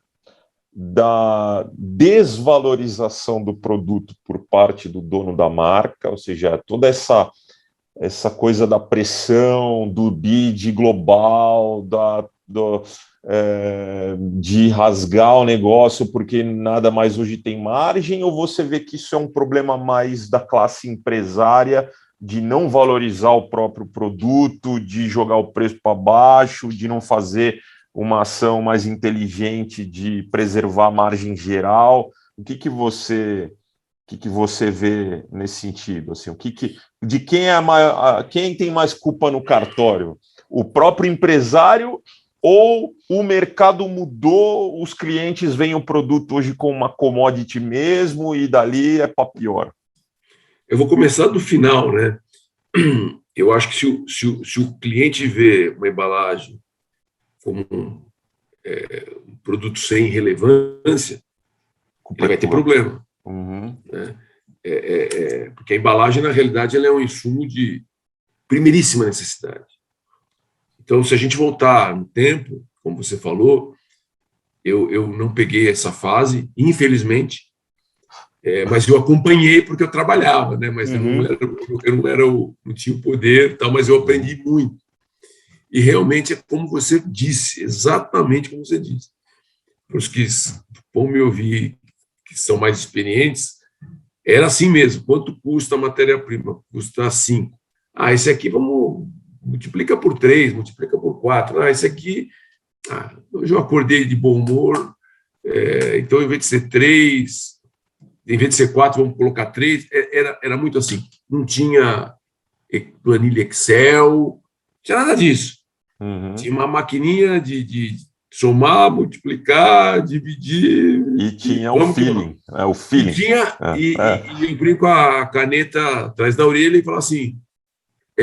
da desvalorização do produto por parte do dono da marca, ou seja, toda essa coisa da pressão, do bid global, de rasgar o negócio porque nada mais hoje tem margem, ou você vê que isso é um problema mais da classe empresária, de não valorizar o próprio produto, de jogar o preço para baixo, de não fazer uma ação mais inteligente de preservar a margem geral? O que você vê nesse sentido? Assim, de quem quem tem mais culpa no cartório? O próprio empresário ou o mercado mudou, os clientes veem o produto hoje como uma commodity mesmo e dali é para pior? Eu vou começar do final, né? Eu acho que se o cliente vê uma embalagem como um produto sem relevância, ele vai ter problema. Uhum. Né? Porque a embalagem, na realidade, ela é um insumo de primeiríssima necessidade. Então, se a gente voltar no tempo, como você falou, eu não peguei essa fase, infelizmente, mas eu acompanhei porque eu trabalhava, né? Mas Uhum. eu não tinha o poder, tal, mas eu aprendi muito. E realmente é como você disse, exatamente como você disse. Para os que vão me ouvir, que são mais experientes, era assim mesmo. Quanto custa a matéria-prima? Custa 5. Esse aqui vamos multiplica por 3, multiplica por 4. Esse aqui, hoje eu acordei de bom humor, então, em vez de ser 3, em vez de ser 4, vamos colocar 3. Era muito assim. Não tinha planilha Excel, não tinha nada disso. Uhum. Tinha uma maquininha de somar, multiplicar, dividir. E tinha o feeling. O feeling. E eu brinco com a caneta atrás da orelha e falo assim,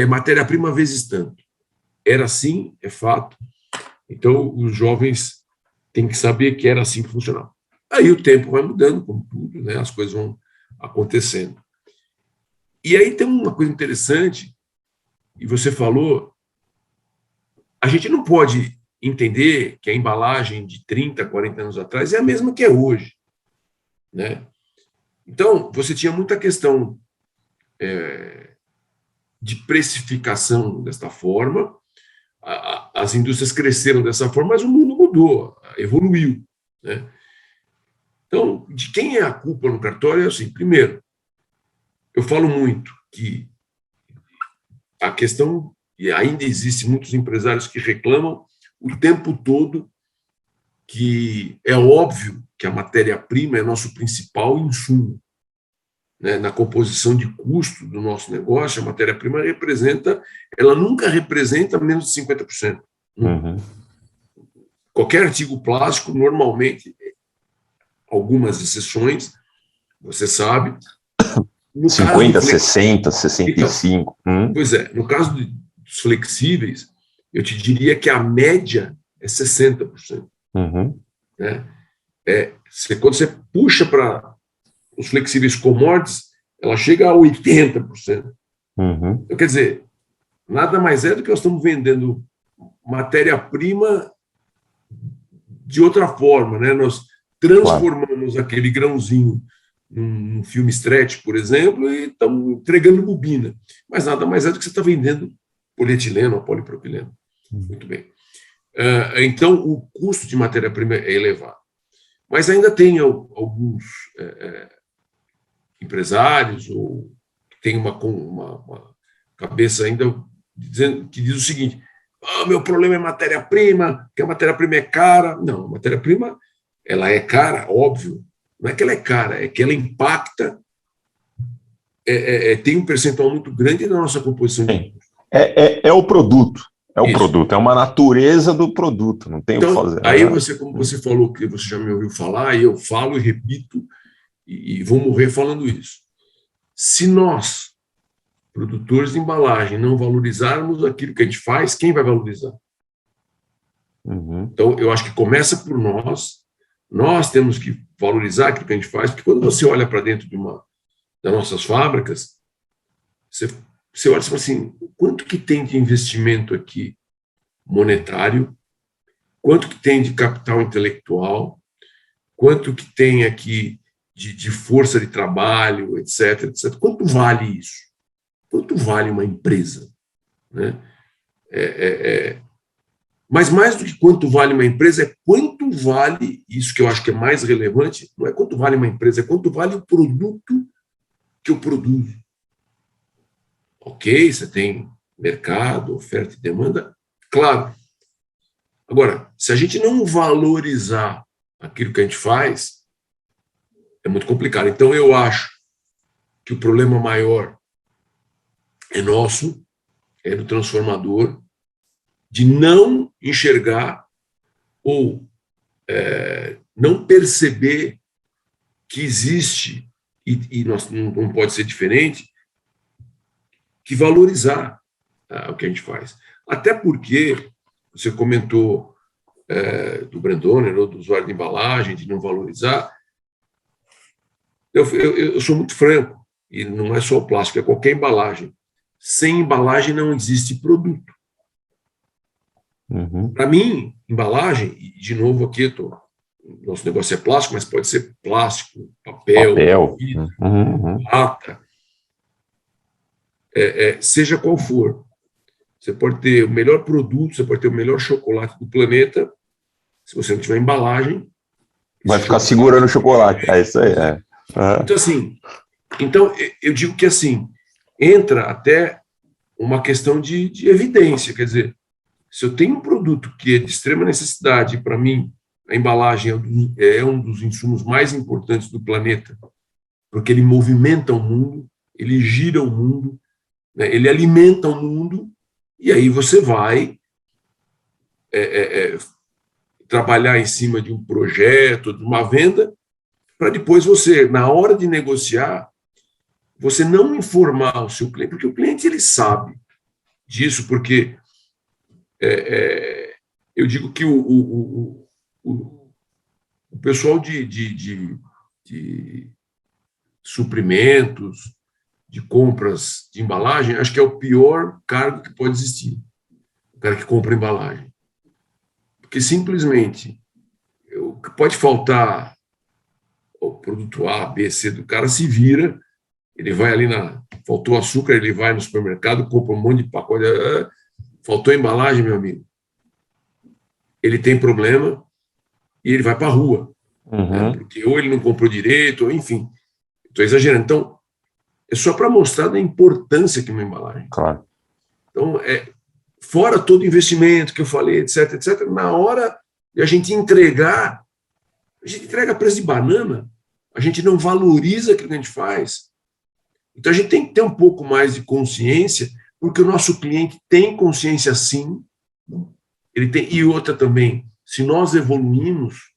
matéria-prima vezes tanto. Era assim, é fato. Então, os jovens têm que saber que era assim que funcionava. Aí o tempo vai mudando, como tudo, né? As coisas vão acontecendo. E aí tem uma coisa interessante, e você falou, a gente não pode entender que a embalagem de 30, 40 anos atrás é a mesma que é hoje. Né? Então, você tinha muita questão de precificação desta forma, as indústrias cresceram dessa forma, mas o mundo mudou, evoluiu. Né? Então, de quem é a culpa no cartório? É assim, primeiro, eu falo muito que a questão, e ainda existe muitos empresários que reclamam o tempo todo que é óbvio que a matéria-prima é nosso principal insumo. Né? Na composição de custo do nosso negócio, a matéria-prima ela nunca representa menos de 50%. Uhum. Qualquer artigo plástico, normalmente, algumas exceções, você sabe. No 50, 60, 65. Então, pois é, no caso dos flexíveis, eu te diria que a média é 60%. Uhum. Né? Quando você puxa para os flexíveis commodities, ela chega a 80%. Uhum. Então, quer dizer, nada mais é do que nós estamos vendendo matéria-prima de outra forma. Né? Nós transformamos aquele grãozinho num filme stretch, por exemplo, e estamos entregando bobina. Mas nada mais é do que você está vendendo polietileno ou polipropileno. Muito bem. Então, o custo de matéria-prima é elevado. Mas ainda tem alguns empresários ou que tem uma cabeça ainda que diz o seguinte: meu problema é matéria-prima, que a matéria-prima é cara. Não, a matéria-prima ela é cara, óbvio. Não é que ela é cara, é que ela impacta, tem um percentual muito grande na nossa composição de custo. É o produto. É o produto, é uma natureza do produto, não tem o que fazer. Aí como você falou, que você já me ouviu falar, e eu falo e repito, e vou morrer falando isso. Se nós, produtores de embalagem, não valorizarmos aquilo que a gente faz, quem vai valorizar? Uhum. Então, eu acho que começa por nós temos que valorizar aquilo que a gente faz, porque quando você olha para dentro das nossas fábricas, você olha e fala assim, quanto que tem de investimento aqui monetário, quanto que tem de capital intelectual, quanto que tem aqui de força de trabalho, etc, etc. Quanto vale isso? Quanto vale uma empresa? Né? Mas mais do que quanto vale uma empresa, é quanto vale, isso que eu acho que é mais relevante, não é quanto vale uma empresa, é quanto vale o produto que eu produzo. Ok, você tem mercado, oferta e demanda, claro. Agora, se a gente não valorizar aquilo que a gente faz, é muito complicado. Então, eu acho que o problema maior é nosso, é do transformador, de não enxergar ou não perceber que existe, e não pode ser diferente, que valorizar o que a gente faz. Até porque, você comentou do brand owner ou do usuário de embalagem, de não valorizar, eu sou muito franco, e não é só o plástico, é qualquer embalagem. Sem embalagem não existe produto. Uhum. Para mim, embalagem, e de novo aqui, nosso negócio é plástico, mas pode ser plástico, papel. Vidro, lata, seja qual for. Você pode ter o melhor produto, você pode ter o melhor chocolate do planeta, se você não tiver embalagem... Vai ficar segurando o chocolate, é isso aí. Então, assim, eu digo que, assim, entra até uma questão de evidência, quer dizer, se eu tenho um produto que é de extrema necessidade, para mim, a embalagem é um dos insumos mais importantes do planeta, porque ele movimenta o mundo, ele gira o mundo, né, ele alimenta o mundo, e aí você vai trabalhar em cima de um projeto, de uma venda, para depois você, na hora de negociar, você não informar o seu cliente, porque o cliente ele sabe disso, porque eu digo que o pessoal de suprimentos, de compras de embalagem, acho que é o pior cargo que pode existir, o cara que compra embalagem. Porque simplesmente pode faltar o produto A, B, C do cara, se vira, ele vai ali faltou açúcar, ele vai no supermercado, compra um monte de pacote, faltou embalagem, meu amigo. Ele tem problema e ele vai para a rua. Né? Porque ou ele não comprou direito, ou enfim. Estou exagerando. Então, é só para mostrar da importância que é uma embalagem. Claro. Então, fora todo o investimento que eu falei, etc, etc, na hora de a gente entregar, a gente entrega a preço de banana, a gente não valoriza aquilo que a gente faz. Então, a gente tem que ter um pouco mais de consciência, porque o nosso cliente tem consciência, sim. Ele tem, e outra também, se nós evoluímos,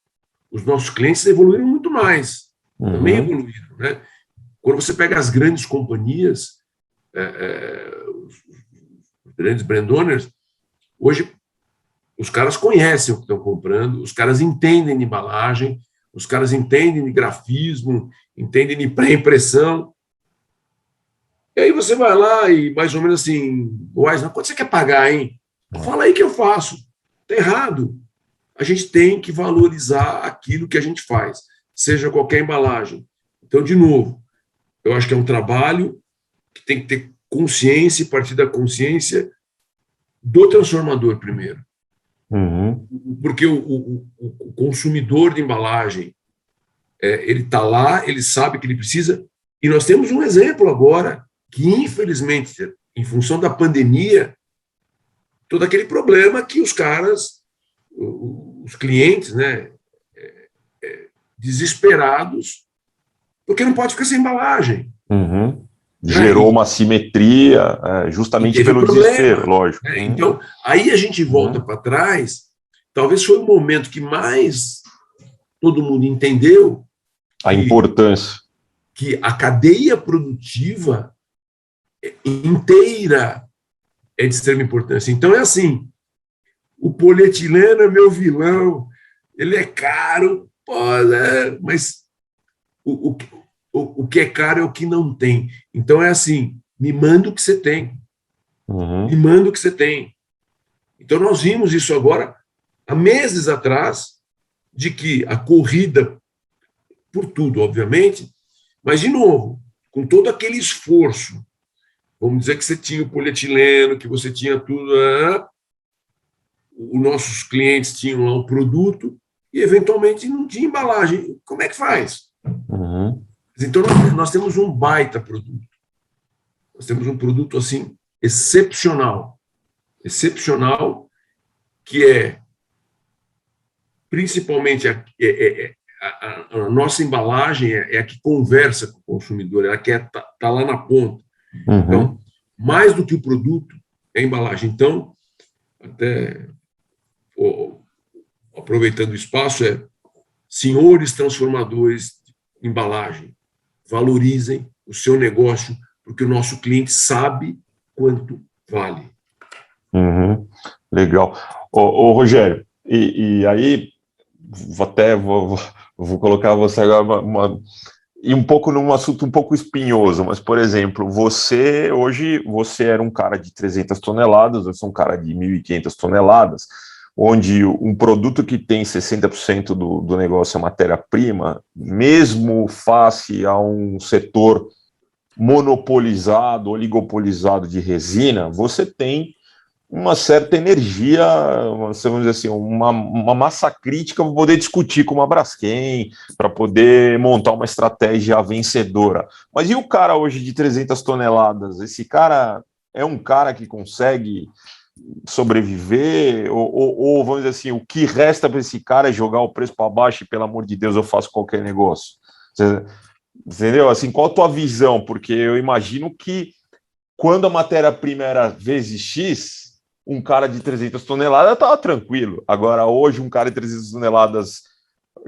os nossos clientes evoluíram muito mais. Também evoluíram. Né? Quando você pega as grandes companhias, os grandes brand owners, hoje os caras conhecem o que estão comprando, os caras entendem de embalagem, os caras entendem de grafismo, entendem de pré-impressão. E aí você vai lá e mais ou menos assim, quanto você quer pagar, hein? Fala aí que eu faço. Está errado. A gente tem que valorizar aquilo que a gente faz, seja qualquer embalagem. Então, de novo, eu acho que é um trabalho que tem que ter consciência, e partir da consciência do transformador primeiro. Porque o consumidor de embalagem, ele está lá, ele sabe que ele precisa, e nós temos um exemplo agora, que infelizmente, em função da pandemia, todo aquele problema que os caras, os clientes, né, desesperados, porque não pode ficar sem embalagem. Gerou uma assimetria, justamente pelo desespero, lógico. Então, aí a gente volta para trás, talvez foi o momento que mais todo mundo entendeu a importância. Que a cadeia produtiva inteira é de extrema importância. Então, é assim, o polietileno é meu vilão, ele é caro, mas o que é caro é o que não tem. Então, é assim, me manda o que você tem. Me manda o que você tem. Então, nós vimos isso agora, há meses atrás, de que a corrida por tudo, obviamente, mas, de novo, com todo aquele esforço, vamos dizer que você tinha o polietileno, que você tinha tudo, os nossos clientes tinham lá um produto e, eventualmente, não tinha embalagem. Como é que faz? Uhum. Então, nós temos um baita produto. Nós temos um produto, assim, excepcional, que é, principalmente, a nossa embalagem é a que conversa com o consumidor, é a que está lá na ponta. Uhum. Então, mais do que o produto, é a embalagem. Então, até aproveitando o espaço, senhores transformadores de embalagem, valorizem o seu negócio, porque o nosso cliente sabe quanto vale. Uhum. Legal. Rogério, e aí vou colocar você agora e um pouco num assunto um pouco espinhoso, mas, por exemplo, hoje você era um cara de 300 toneladas, eu sou um cara de 1.500 toneladas, onde um produto que tem 60% do negócio é matéria-prima, mesmo face a um setor monopolizado, oligopolizado de resina, você tem uma certa energia, vamos dizer assim, uma massa crítica para poder discutir com uma Braskem, para poder montar uma estratégia vencedora. Mas e o cara hoje de 300 toneladas? Esse cara é um cara que consegue sobreviver? Ou vamos dizer assim, o que resta para esse cara é jogar o preço para baixo e, pelo amor de Deus, eu faço qualquer negócio? Entendeu? Assim, qual a tua visão? Porque eu imagino que quando a matéria-prima era vezes X, um cara de 300 toneladas estava tranquilo. Agora, hoje, um cara de 300 toneladas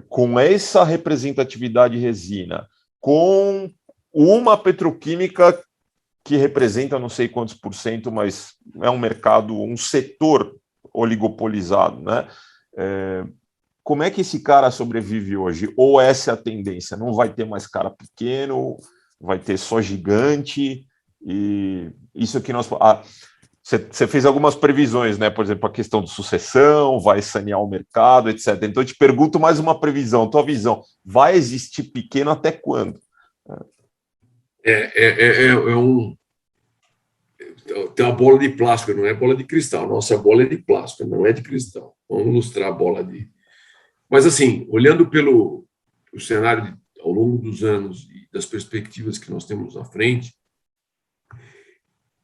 com essa representatividade resina, com uma petroquímica que representa não sei quantos por cento, mas é um mercado, um setor oligopolizado, né? Como é que esse cara sobrevive hoje? Ou essa é a tendência? Não vai ter mais cara pequeno, vai ter só gigante, e isso que nós... Você fez algumas previsões, né? Por exemplo, a questão de sucessão, vai sanear o mercado, etc. Então, eu te pergunto mais uma previsão, tua visão. Vai existir pequeno até quando? Tem uma bola de plástico, não é bola de cristal. Nossa bola é de plástico, não é de cristal. Vamos ilustrar a bola de... Mas, assim, olhando pelo cenário ao longo dos anos e das perspectivas que nós temos à frente,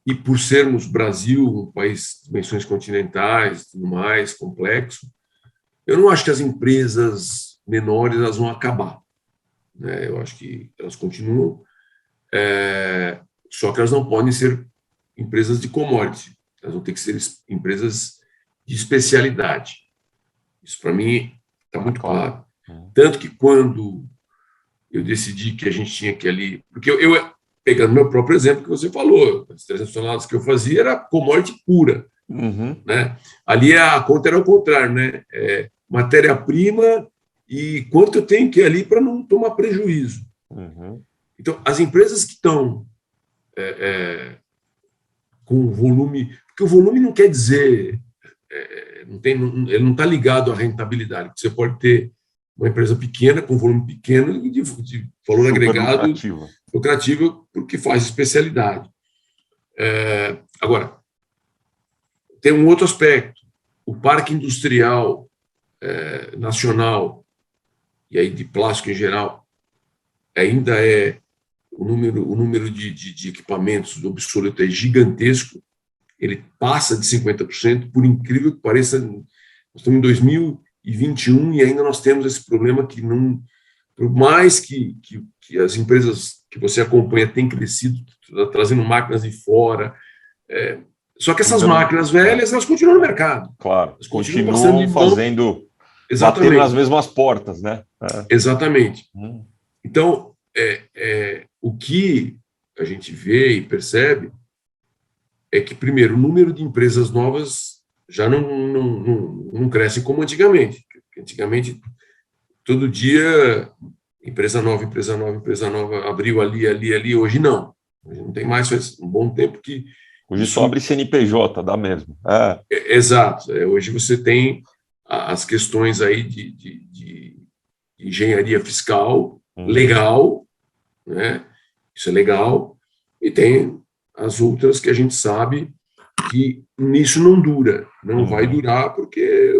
e por sermos Brasil, um país de dimensões continentais, tudo mais, complexo, eu não acho que as empresas menores elas vão acabar, né? Eu acho que elas continuam, só que elas não podem ser empresas de commodity, elas vão ter que ser empresas de especialidade. Isso, para mim, está muito claro. Tanto que quando eu decidi que a gente tinha que ali... Porque eu pegando meu próprio exemplo que você falou, as 300 toneladas que eu fazia era commodity pura. Uhum. Né? Ali a conta era ao contrário, né? Matéria-prima e quanto eu tenho que ir ali para não tomar prejuízo. Uhum. Então, as empresas que estão com volume... Porque o volume não quer dizer... ele não está ligado à rentabilidade. Você pode ter uma empresa pequena, com volume pequeno e de valor agregado lucrativo, porque faz especialidade. Agora, tem um outro aspecto. O parque industrial nacional, e aí de plástico em geral, ainda o número de equipamentos obsoletos é gigantesco, ele passa de 50%, por incrível que pareça, nós estamos em 2021 e ainda nós temos esse problema que não... Por mais que as empresas que você acompanha têm crescido, trazendo máquinas de fora, só que essas máquinas velhas, elas continuam no mercado. Claro, elas continuam fazendo, batendo nas mesmas portas, né? Exatamente. Então, o que a gente vê e percebe é que, primeiro, o número de empresas novas já não cresce como antigamente. Antigamente, todo dia, empresa nova, abriu ali. Hoje não. Hoje não tem mais, faz um bom tempo que... Hoje só abre CNPJ, dá mesmo. Exato. Hoje você tem as questões aí de engenharia fiscal, legal, né? Isso é legal, e tem as outras que a gente sabe que nisso não dura, não vai durar, porque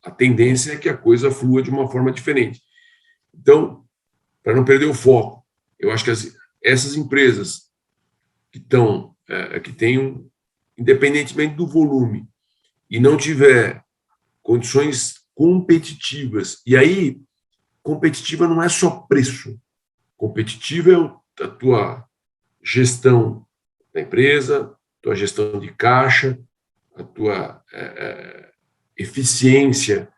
a tendência é que a coisa flua de uma forma diferente. Então, para não perder o foco, eu acho que essas empresas que estão, que têm, independentemente do volume, e não tiver condições competitivas, e aí, competitiva não é só preço, competitiva é a tua gestão da empresa, tua gestão de caixa, a tua eficiência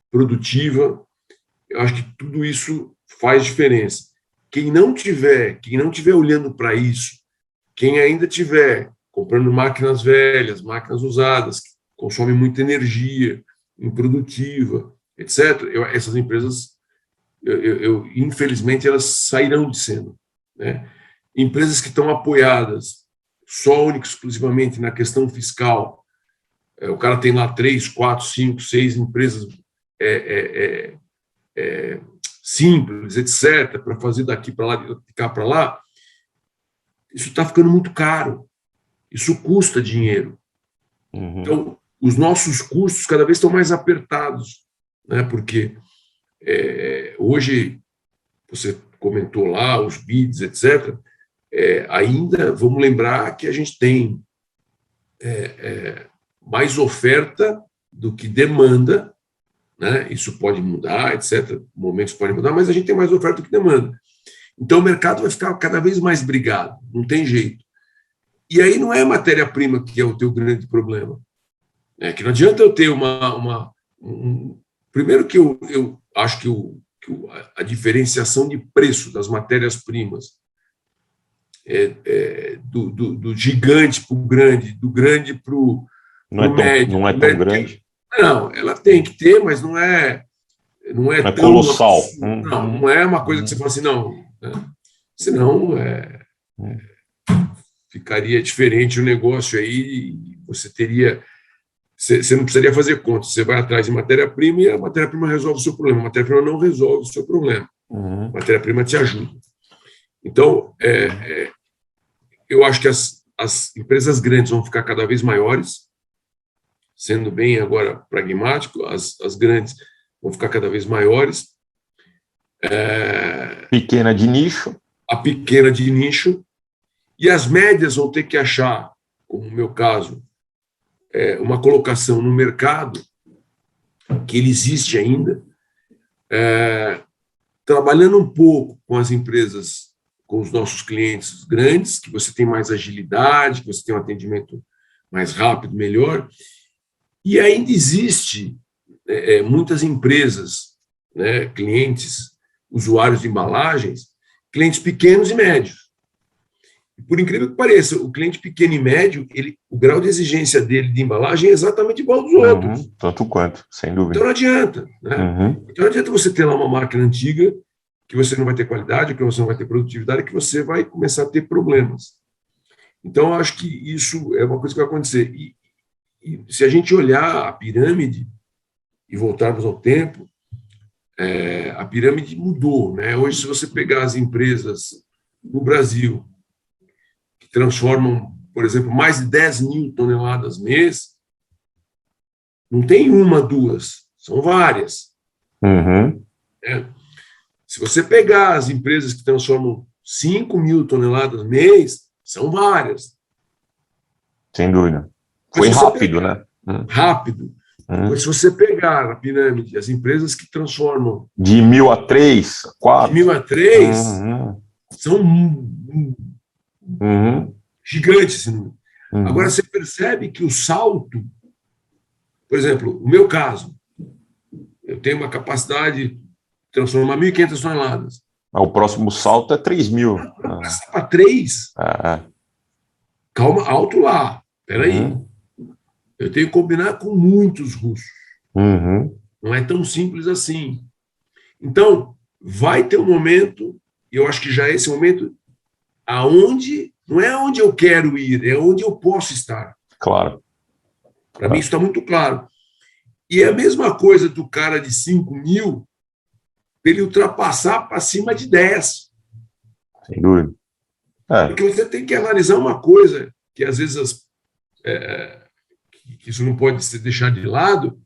produtiva. Eu acho que tudo isso faz diferença. Quem não tiver olhando para isso, quem ainda tiver comprando máquinas velhas, máquinas usadas, que consomem muita energia, improdutiva, etc., essas empresas, infelizmente, elas sairão de cena, né? Empresas que estão apoiadas só, única e exclusivamente na questão fiscal, o cara tem lá 3, 4, 5, 6 empresas simples, etc., para fazer daqui para lá, de cá para lá, isso está ficando muito caro. Isso custa dinheiro. Então, os nossos custos cada vez estão mais apertados, né? Porque hoje, você comentou lá, os bids, etc., ainda vamos lembrar que a gente tem mais oferta do que demanda, né? Isso pode mudar, etc., momentos podem mudar, mas a gente tem mais oferta do que demanda. Então, o mercado vai ficar cada vez mais brigado, não tem jeito. E aí não é a matéria-prima que é o teu grande problema. Que não adianta eu ter primeiro que eu acho que a diferenciação de preço das matérias-primas do gigante para o grande, do grande para o médio. Não é tão grande? Não, ela tem que ter, mas não é tão colossal. Não é uma coisa que você fala assim, não. Né? Senão ficaria diferente o negócio aí, você não precisaria fazer conta, você vai atrás de matéria-prima e a matéria-prima resolve o seu problema, a matéria-prima não resolve o seu problema, a matéria-prima te ajuda. Então, eu acho que as empresas grandes vão ficar cada vez maiores, sendo bem agora pragmático, as grandes vão ficar cada vez maiores. Pequena de nicho. A pequena de nicho. E as médias vão ter que achar, como no meu caso, uma colocação no mercado, que ele existe ainda, trabalhando um pouco com as empresas, com os nossos clientes grandes, que você tem mais agilidade, que você tem um atendimento mais rápido, melhor. E ainda existe muitas empresas, né, clientes, usuários de embalagens, clientes pequenos e médios. Por incrível que pareça, o cliente pequeno e médio, o grau de exigência dele de embalagem é exatamente igual ao dos outros. Tanto quanto, sem dúvida. Então não adianta. Né? Então não adianta você ter lá uma máquina antiga que você não vai ter qualidade, que você não vai ter produtividade, que você vai começar a ter problemas. Então, eu acho que isso é uma coisa que vai acontecer. E se a gente olhar a pirâmide e voltarmos ao tempo, a pirâmide mudou. Né? Hoje, se você pegar as empresas no Brasil que transformam, por exemplo, mais de 10 mil toneladas mês, não tem uma, duas, são várias. Se você pegar as empresas que transformam 5 mil toneladas mês, são várias. Sem dúvida. Foi rápido, né? Rápido. Mas se você pegar a pirâmide, as empresas que transformam... De 1.000 a 3, 4... De 1.000 a 3, são gigantes. Agora, você percebe que o salto... Por exemplo, o meu caso, eu tenho uma capacidade de transformar 1.500 toneladas. O próximo salto é 3.000. Passar para 3? Calma, alto lá. Espera aí. Eu tenho que combinar com muitos russos. Não é tão simples assim. Então, vai ter um momento, e eu acho que já é esse momento, aonde não é onde eu quero ir, é onde eu posso estar. Claro. Para mim, isso está muito claro. E é a mesma coisa do cara de 5 mil ele ultrapassar para cima de 10. Sem dúvida. Porque você tem que analisar uma coisa que às vezes que isso não pode ser deixado de lado,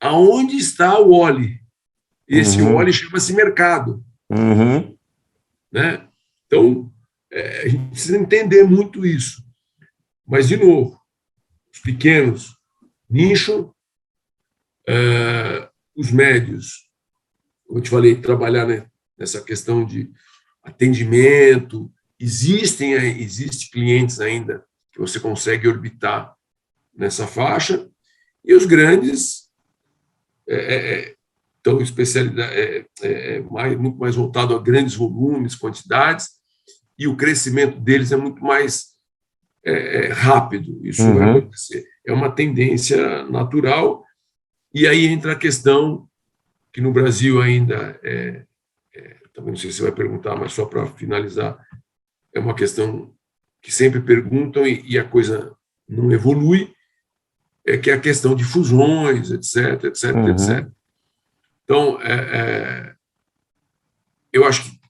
aonde está o Oli? Esse Oli chama-se mercado. Né? Então, a gente precisa entender muito isso. Mas, de novo, os pequenos, nicho, os médios, como eu te falei, trabalhar, né, nessa questão de atendimento, existe clientes ainda que você consegue orbitar nessa faixa, e os grandes estão muito mais voltado a grandes volumes, quantidades, e o crescimento deles é muito mais rápido. Isso vai acontecer. É uma tendência natural, e aí entra a questão que no Brasil ainda também não sei se você vai perguntar, mas só para finalizar, é uma questão que sempre perguntam e a coisa não evolui, que é a questão de fusões, etc, etc, etc. Então, eu acho que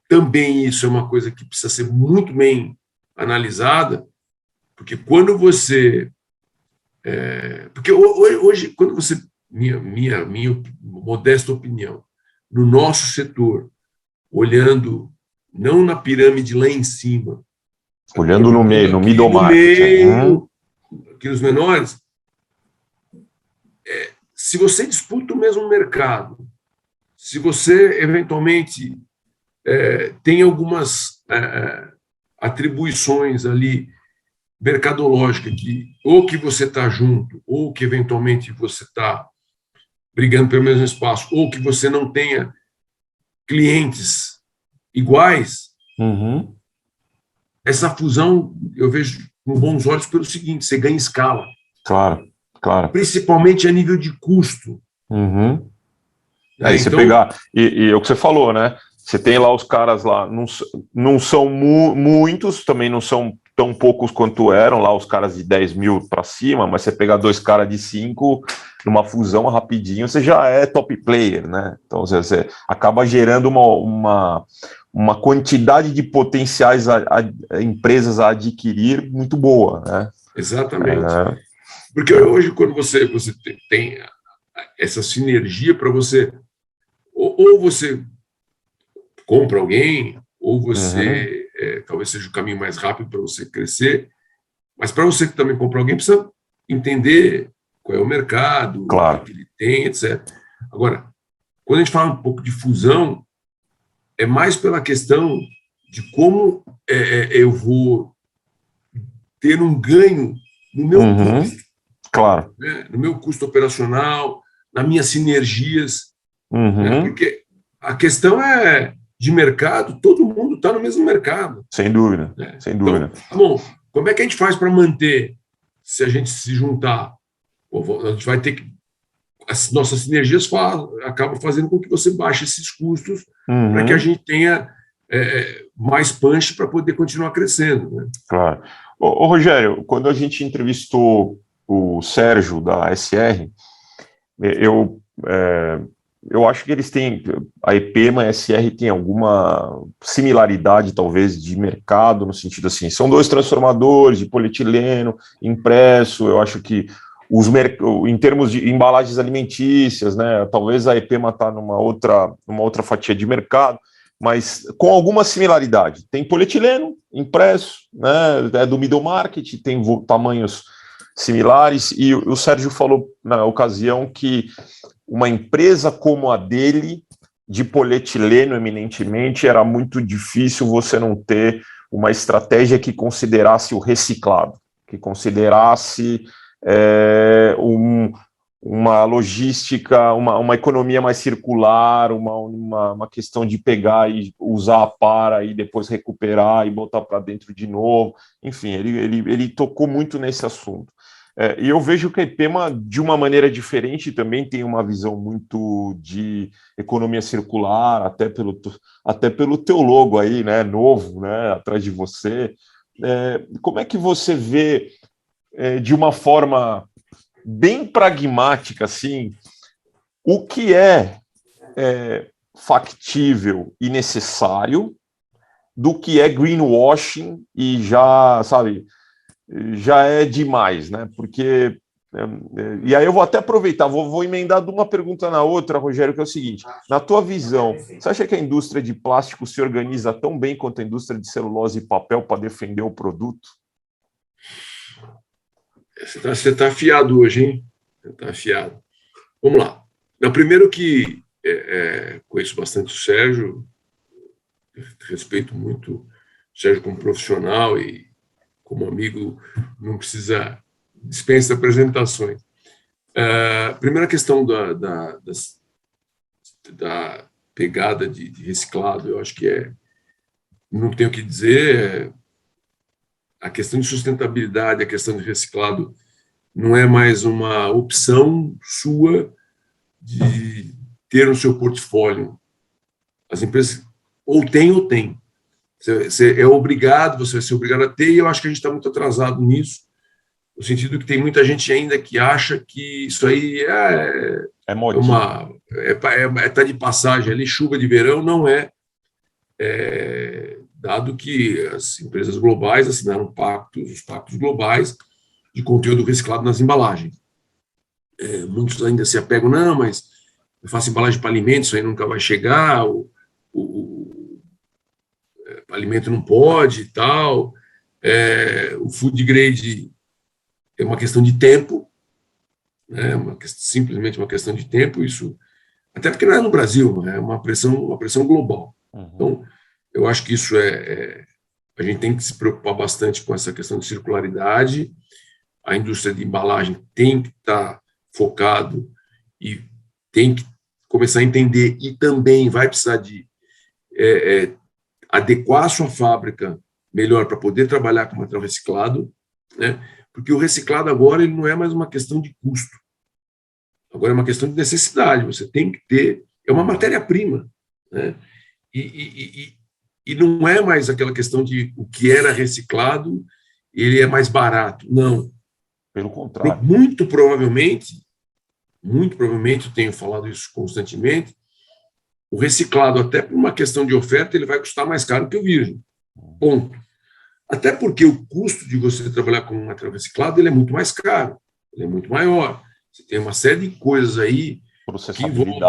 também isso é uma coisa que precisa ser muito bem analisada, porque quando você... porque hoje, quando você... Minha modesta opinião, no nosso setor, olhando não na pirâmide lá em cima, olhando no meio, no middle market, aqui nos menores, se você disputa o mesmo mercado, se você eventualmente tem algumas atribuições ali mercadológicas ou que você está junto, ou que eventualmente você está brigando pelo mesmo espaço, ou que você não tenha clientes iguais, essa fusão eu vejo com bons olhos pelo seguinte: você ganha escala. Claro. Principalmente a nível de custo. Aí você pegar, e é o que você falou, né? Você tem lá os caras lá, não são muitos, também não são tão poucos quanto eram lá os caras de 10 mil para cima, mas você pegar 2 caras de 5 numa fusão rapidinho, você já é top player, né? Então você acaba gerando uma quantidade de potenciais empresas a adquirir muito boa, né? Exatamente. Porque hoje, quando você tem essa sinergia para você, ou você compra alguém, ou você talvez seja o caminho mais rápido para você crescer, mas para você que também compra alguém, precisa entender qual é o mercado, claro, o que ele tem, etc. Agora, quando a gente fala um pouco de fusão, é mais pela questão de como eu vou ter um ganho no meu custo. Claro. Né? No meu custo operacional, nas minhas sinergias. Né? Porque a questão é de mercado, todo mundo está no mesmo mercado. Sem dúvida, né? sem dúvida. Então, bom, como é que a gente faz para manter, se a gente se juntar? A gente vai ter que... As nossas sinergias acabam fazendo com que você baixe esses custos para que a gente tenha mais punch para poder continuar crescendo. Né? Claro. Ô, Rogério, quando a gente entrevistou o Sérgio da SR, eu acho que eles têm, a EPEMA e a SR tem alguma similaridade, talvez, de mercado, no sentido assim, são 2 transformadores de polietileno, impresso, eu acho que em termos de embalagens alimentícias, né, talvez a EPEMA está numa outra fatia de mercado, mas com alguma similaridade. Tem polietileno, impresso, né, é do middle market, tem tamanhos similares, e o Sérgio falou na ocasião que uma empresa como a dele, de polietileno eminentemente, era muito difícil você não ter uma estratégia que considerasse o reciclado, que considerasse uma logística, uma economia mais circular, uma questão de pegar e usar a para e depois recuperar e botar para dentro de novo. Enfim, ele tocou muito nesse assunto. E eu vejo que a EPEMA, de uma maneira diferente, também tem uma visão muito de economia circular, até pelo teu logo aí, né, novo, né, atrás de você. Como é que você vê, de uma forma bem pragmática, assim, o que é factível e necessário do que é greenwashing e já, sabe, já é demais, né? Porque e aí eu vou até aproveitar, vou emendar de uma pergunta na outra, Rogério, que é o seguinte: na tua visão, você acha que a indústria de plástico se organiza tão bem quanto a indústria de celulose e papel para defender o produto? Você está afiado hoje, hein? Você está afiado. Vamos lá. Primeiro que conheço bastante o Sérgio, respeito muito o Sérgio como profissional e como amigo, não precisa dispensa apresentações. Primeira questão da pegada de reciclado, eu acho que não tenho o que dizer, a questão de sustentabilidade, a questão de reciclado não é mais uma opção sua de ter no seu portfólio. As empresas ou tem. Você é obrigado, você vai ser obrigado a ter, e eu acho que a gente está muito atrasado nisso, no sentido que tem muita gente ainda que acha que isso aí tá de passagem ali, chuva de verão. Não é, dado que as empresas globais assinaram os pactos globais de conteúdo reciclado nas embalagens. Muitos ainda se apegam, não, mas eu faço embalagem para alimentos, isso aí nunca vai chegar, o alimento não pode e tal. O food grade é uma questão de tempo, né? Simplesmente uma questão de tempo, isso, até porque não é no Brasil, é uma pressão global. Uhum. Então, eu acho que isso a gente tem que se preocupar bastante com essa questão de circularidade. A indústria de embalagem tem que estar focado e tem que começar a entender, e também vai precisar de adequar a sua fábrica melhor para poder trabalhar com material reciclado, né? Porque o reciclado agora ele não é mais uma questão de custo, agora é uma questão de necessidade. Você tem que ter, é uma matéria-prima, né? E não é mais aquela questão de o que era reciclado, ele é mais barato. Não. Pelo contrário. Muito provavelmente, eu tenho falado isso constantemente, o reciclado, até por uma questão de oferta, ele vai custar mais caro que o virgem. Ponto. Até porque o custo de você trabalhar com um material reciclado ele é muito mais caro, ele é muito maior. Você tem uma série de coisas aí que envolvem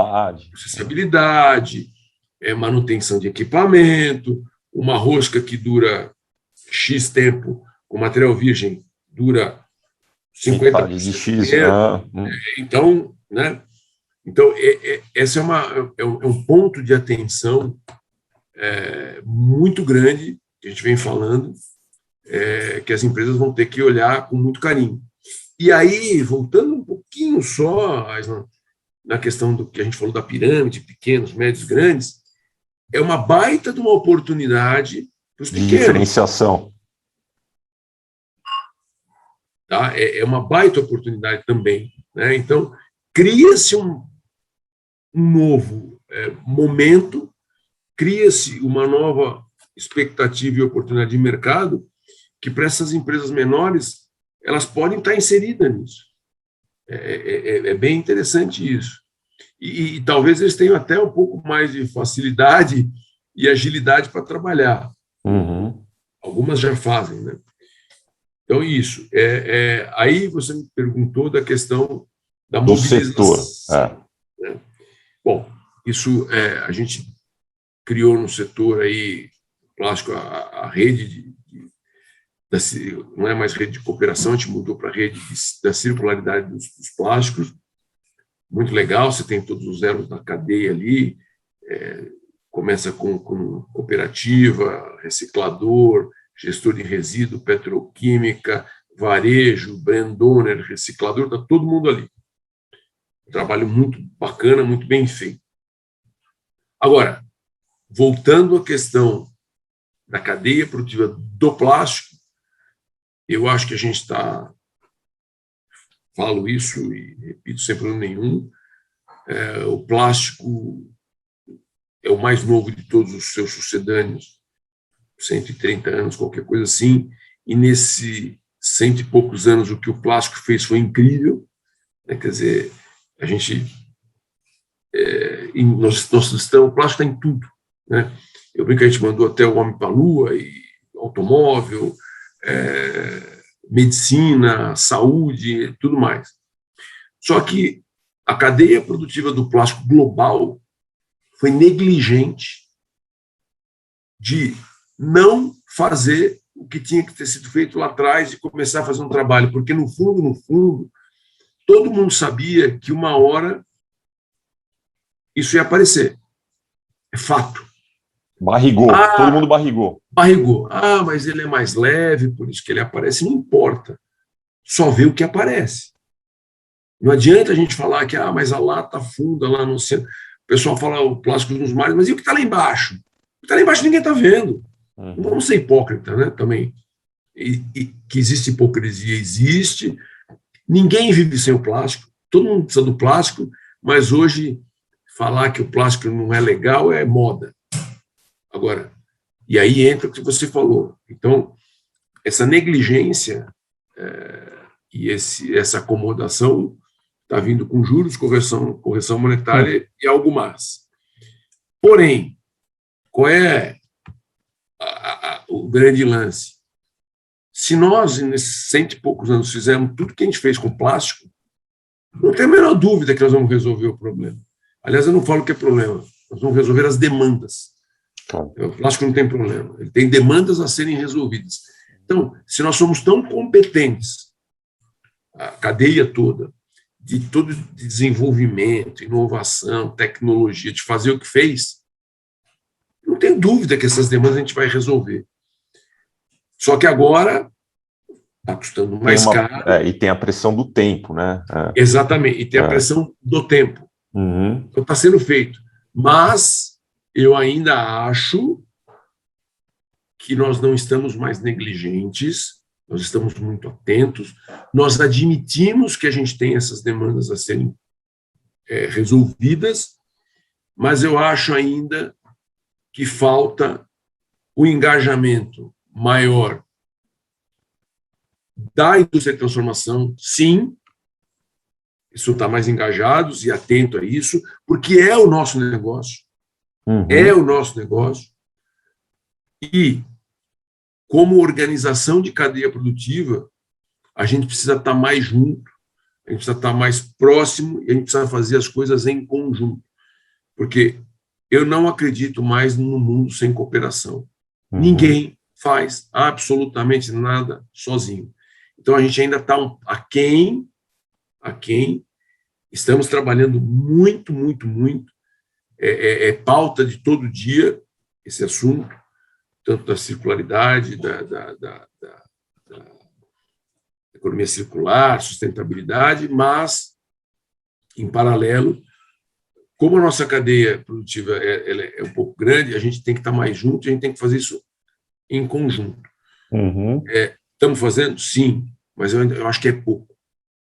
processabilidade, manutenção de equipamento, uma rosca que dura X tempo, com material virgem dura 50 de X. Então, né? Então, esse é um ponto de atenção muito grande que a gente vem falando, que as empresas vão ter que olhar com muito carinho. E aí, voltando um pouquinho só, Aislan, na questão do que a gente falou da pirâmide, pequenos, médios, grandes, é uma baita de uma oportunidade para os pequenos. De diferenciação. Tá? É uma baita oportunidade também, né? Então, cria-se um novo momento, cria-se uma nova expectativa e oportunidade de mercado que, para essas empresas menores, elas podem estar inseridas nisso. É bem interessante isso. E talvez eles tenham até um pouco mais de facilidade e agilidade para trabalhar. Uhum. Algumas já fazem, né? Então, isso. Aí você me perguntou da questão da mobilização. Do setor. Né? Bom, isso a gente criou no setor aí, plástico, a rede não é mais rede de cooperação, a gente mudou para a rede da circularidade dos plásticos. Muito legal, você tem todos os elos da cadeia ali, começa com cooperativa, reciclador, gestor de resíduo, petroquímica, varejo, brand owner, reciclador, está todo mundo ali. Um trabalho muito bacana, muito bem feito. Agora, voltando à questão da cadeia produtiva do plástico, eu acho que a gente falo isso e repito sem problema nenhum, o plástico é o mais novo de todos os seus sucedâneos, 130 anos, qualquer coisa assim, e nesse 100 e poucos anos o que o plástico fez foi incrível, né? Quer dizer, a gente o plástico está em tudo, né? Eu brinco que a gente mandou até o homem para a Lua, e automóvel, medicina, saúde, tudo mais. Só que a cadeia produtiva do plástico global foi negligente de não fazer o que tinha que ter sido feito lá atrás e começar a fazer um trabalho, porque no fundo, todo mundo sabia que uma hora isso ia aparecer. É fato. Barrigou, todo mundo barrigou. Barrigou. Mas ele é mais leve, por isso que ele aparece. Não importa. Só vê o que aparece. Não adianta a gente falar que mas a lata afunda lá no centro. O pessoal fala o plástico nos mares, mas e o que está lá embaixo? O que está lá embaixo ninguém está vendo. Não vamos ser hipócrita, né? Também. E que existe hipocrisia, existe. Ninguém vive sem o plástico. Todo mundo precisa do plástico, mas hoje falar que o plástico não é legal é moda. Agora, e aí entra o que você falou. Então, essa negligência e essa acomodação está vindo com juros, correção monetária e algo mais. Porém, qual é o grande lance? Se nós, nesses 100 e poucos anos, fizermos tudo que a gente fez com plástico, não tem a menor dúvida que nós vamos resolver o problema. Aliás, eu não falo que é problema, nós vamos resolver as demandas. O plástico não tem problema, ele tem demandas a serem resolvidas. Então, se nós somos tão competentes, a cadeia toda, de todo desenvolvimento, inovação, tecnologia, de fazer o que fez, não tem dúvida que essas demandas a gente vai resolver. Só que agora está custando mais caro. E tem a pressão do tempo, né? Exatamente, e tem a pressão do tempo. Então está sendo feito. Mas eu ainda acho que nós não estamos mais negligentes, nós estamos muito atentos, nós admitimos que a gente tem essas demandas a serem resolvidas, mas eu acho ainda que falta o engajamento maior da indústria de transformação, sim, isso está mais engajados e atento a isso, porque é o nosso negócio, é o nosso negócio, e como organização de cadeia produtiva, a gente precisa estar mais junto, a gente precisa estar mais próximo e a gente precisa fazer as coisas em conjunto, porque eu não acredito mais no mundo sem cooperação. Ninguém faz absolutamente nada sozinho. Então, a gente ainda está aquém, estamos trabalhando muito, muito, muito, pauta de todo dia esse assunto, tanto da circularidade, da economia circular, sustentabilidade, mas, em paralelo, como a nossa cadeia produtiva ela é um pouco grande, a gente tem que estar mais junto, a gente tem que fazer isso em conjunto. Estamos fazendo? Sim, mas eu acho que é pouco.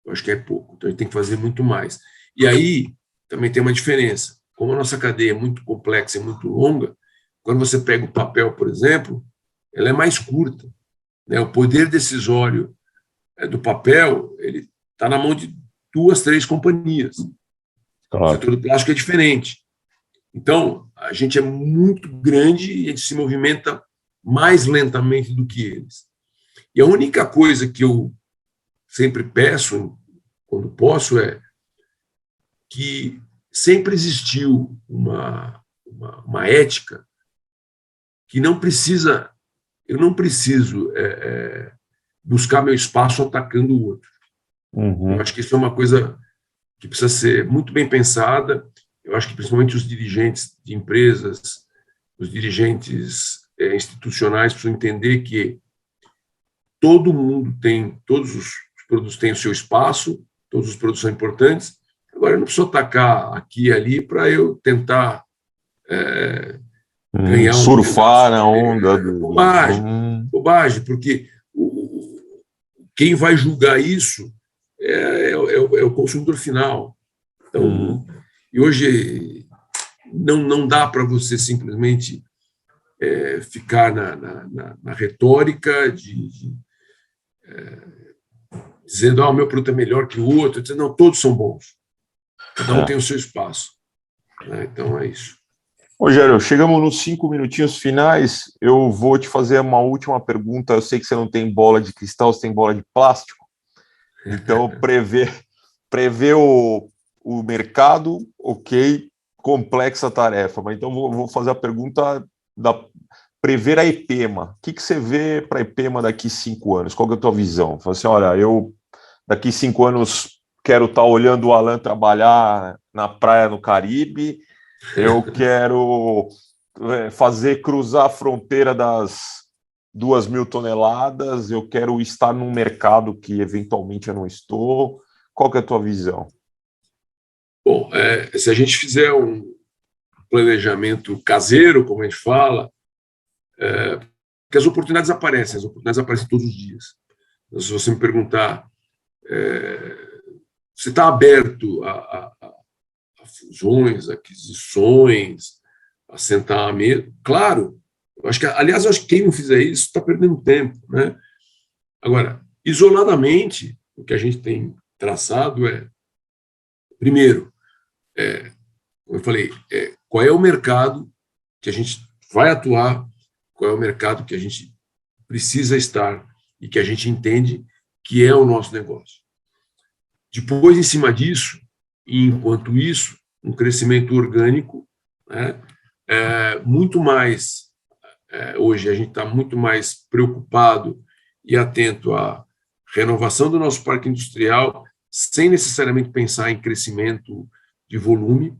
Eu acho que é pouco, então a gente tem que fazer muito mais. E aí também tem uma diferença. Como a nossa cadeia é muito complexa e muito longa, quando você pega o papel, por exemplo, ela é mais curta, né? O poder decisório do papel ele está na mão de 2, 3 companhias. Claro. O setor do plástico é diferente. Então, a gente é muito grande e a gente se movimenta mais lentamente do que eles. E a única coisa que eu sempre peço, quando posso, é que sempre existiu uma ética que não precisa, eu não preciso buscar meu espaço atacando o outro. Eu acho que isso é uma coisa que precisa ser muito bem pensada. Eu acho que principalmente os dirigentes de empresas, os dirigentes institucionais precisam entender que todo mundo tem, todos os produtos têm o seu espaço, todos os produtos são importantes. Agora, eu não preciso atacar aqui e ali para eu tentar ganhar surfar na onda. Bobagem, porque quem vai julgar isso é o consumidor final. Então, e hoje não dá para você simplesmente ficar na retórica dizendo o meu produto é melhor que o outro, dizendo, não, todos são bons, cada um tem o seu espaço. né? Então, é isso. Rogério, chegamos nos 5 minutinhos finais. Eu vou te fazer uma última pergunta. Eu sei que você não tem bola de cristal, você tem bola de plástico. Então, prever o mercado, ok, complexa tarefa. Mas então, vou fazer a pergunta da prever a EPEMA. O que você vê para a EPEMA daqui 5 anos? Qual que é a tua visão? Fala assim, olha, eu daqui 5 anos quero estar olhando o Alan trabalhar na praia no Caribe, eu quero cruzar a fronteira das 2.000 toneladas, eu quero estar num mercado que eventualmente eu não estou. Qual que é a tua visão? Bom, se a gente fizer um planejamento caseiro, como a gente fala, porque as oportunidades aparecem todos os dias. Então, se você me perguntar, você está aberto a fusões, aquisições, a sentar à mesa? Claro. Aliás, eu acho que quem não fizer isso está perdendo tempo, né? Agora, isoladamente, o que a gente tem traçado primeiro, como eu falei, qual é o mercado que a gente vai atuar, qual é o mercado que a gente precisa estar e que a gente entende que é o nosso negócio. Depois, em cima disso, e enquanto isso, um crescimento orgânico, né, muito mais, hoje a gente está muito mais preocupado e atento à renovação do nosso parque industrial, sem necessariamente pensar em crescimento de volume,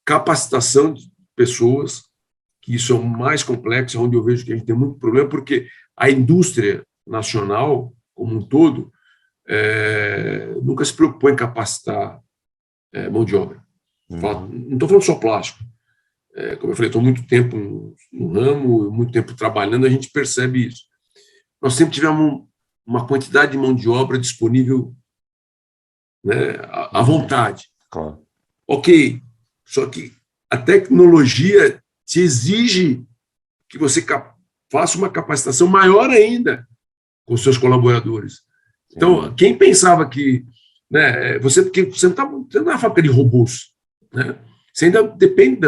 capacitação de pessoas, que isso é o mais complexo, onde eu vejo que a gente tem muito problema, porque a indústria nacional, como um todo, nunca se preocupou em capacitar mão de obra. Não estou falando só plástico. Como eu falei, estou muito tempo no ramo, muito tempo trabalhando, a gente percebe isso. Nós sempre tivemos uma quantidade de mão de obra disponível, né, à vontade. Claro. Ok, só que a tecnologia te exige que você faça uma capacitação maior ainda com os seus colaboradores. Então, quem pensava que, né, porque você não é uma fábrica de robôs, né? Você ainda depende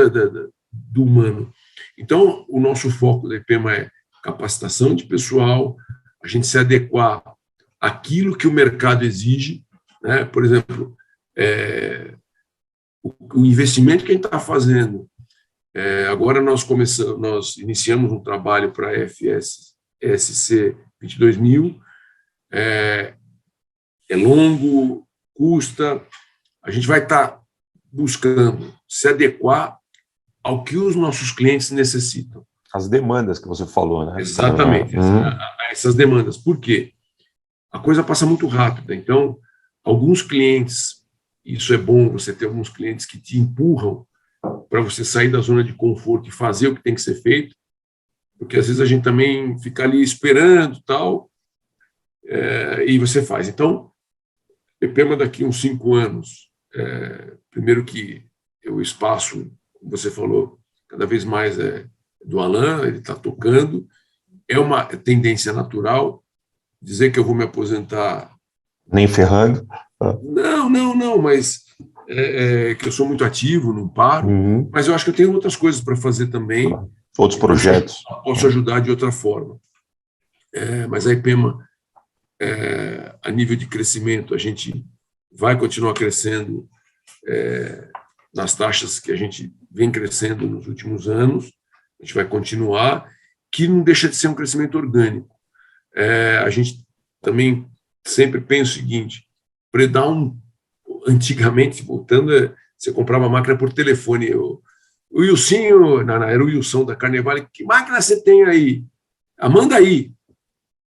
do humano. Então, o nosso foco da EPEMA é capacitação de pessoal, a gente se adequar àquilo que o mercado exige, né? Por exemplo, o investimento que a gente está fazendo. Agora nós iniciamos um trabalho para a FSC 22.000, é longo, custa, a gente vai estar buscando se adequar ao que os nossos clientes necessitam. As demandas que você falou, né? Exatamente, essas demandas. Por quê? A coisa passa muito rápida, então, alguns clientes, isso é bom, você ter alguns clientes que te empurram para você sair da zona de conforto e fazer o que tem que ser feito, porque às vezes a gente também fica ali esperando tal, e você faz. Então, EPEMA daqui uns 5 anos, primeiro que o espaço, como você falou, cada vez mais é do Alan, ele está tocando, é uma tendência natural. Dizer que eu vou me aposentar... Nem ferrando. Não, mas que eu sou muito ativo, não paro, mas eu acho que eu tenho outras coisas para fazer também. Outros projetos. Posso ajudar de outra forma. Mas a EPEMA, a nível de crescimento, a gente vai continuar crescendo nas taxas que a gente vem crescendo nos últimos anos, a gente vai continuar, que não deixa de ser um crescimento orgânico. A gente também sempre pensa o seguinte, antigamente, voltando, você comprava uma máquina por telefone. O Wilsinho, era o Wilson da Carnevale, que máquina você tem aí? Manda aí.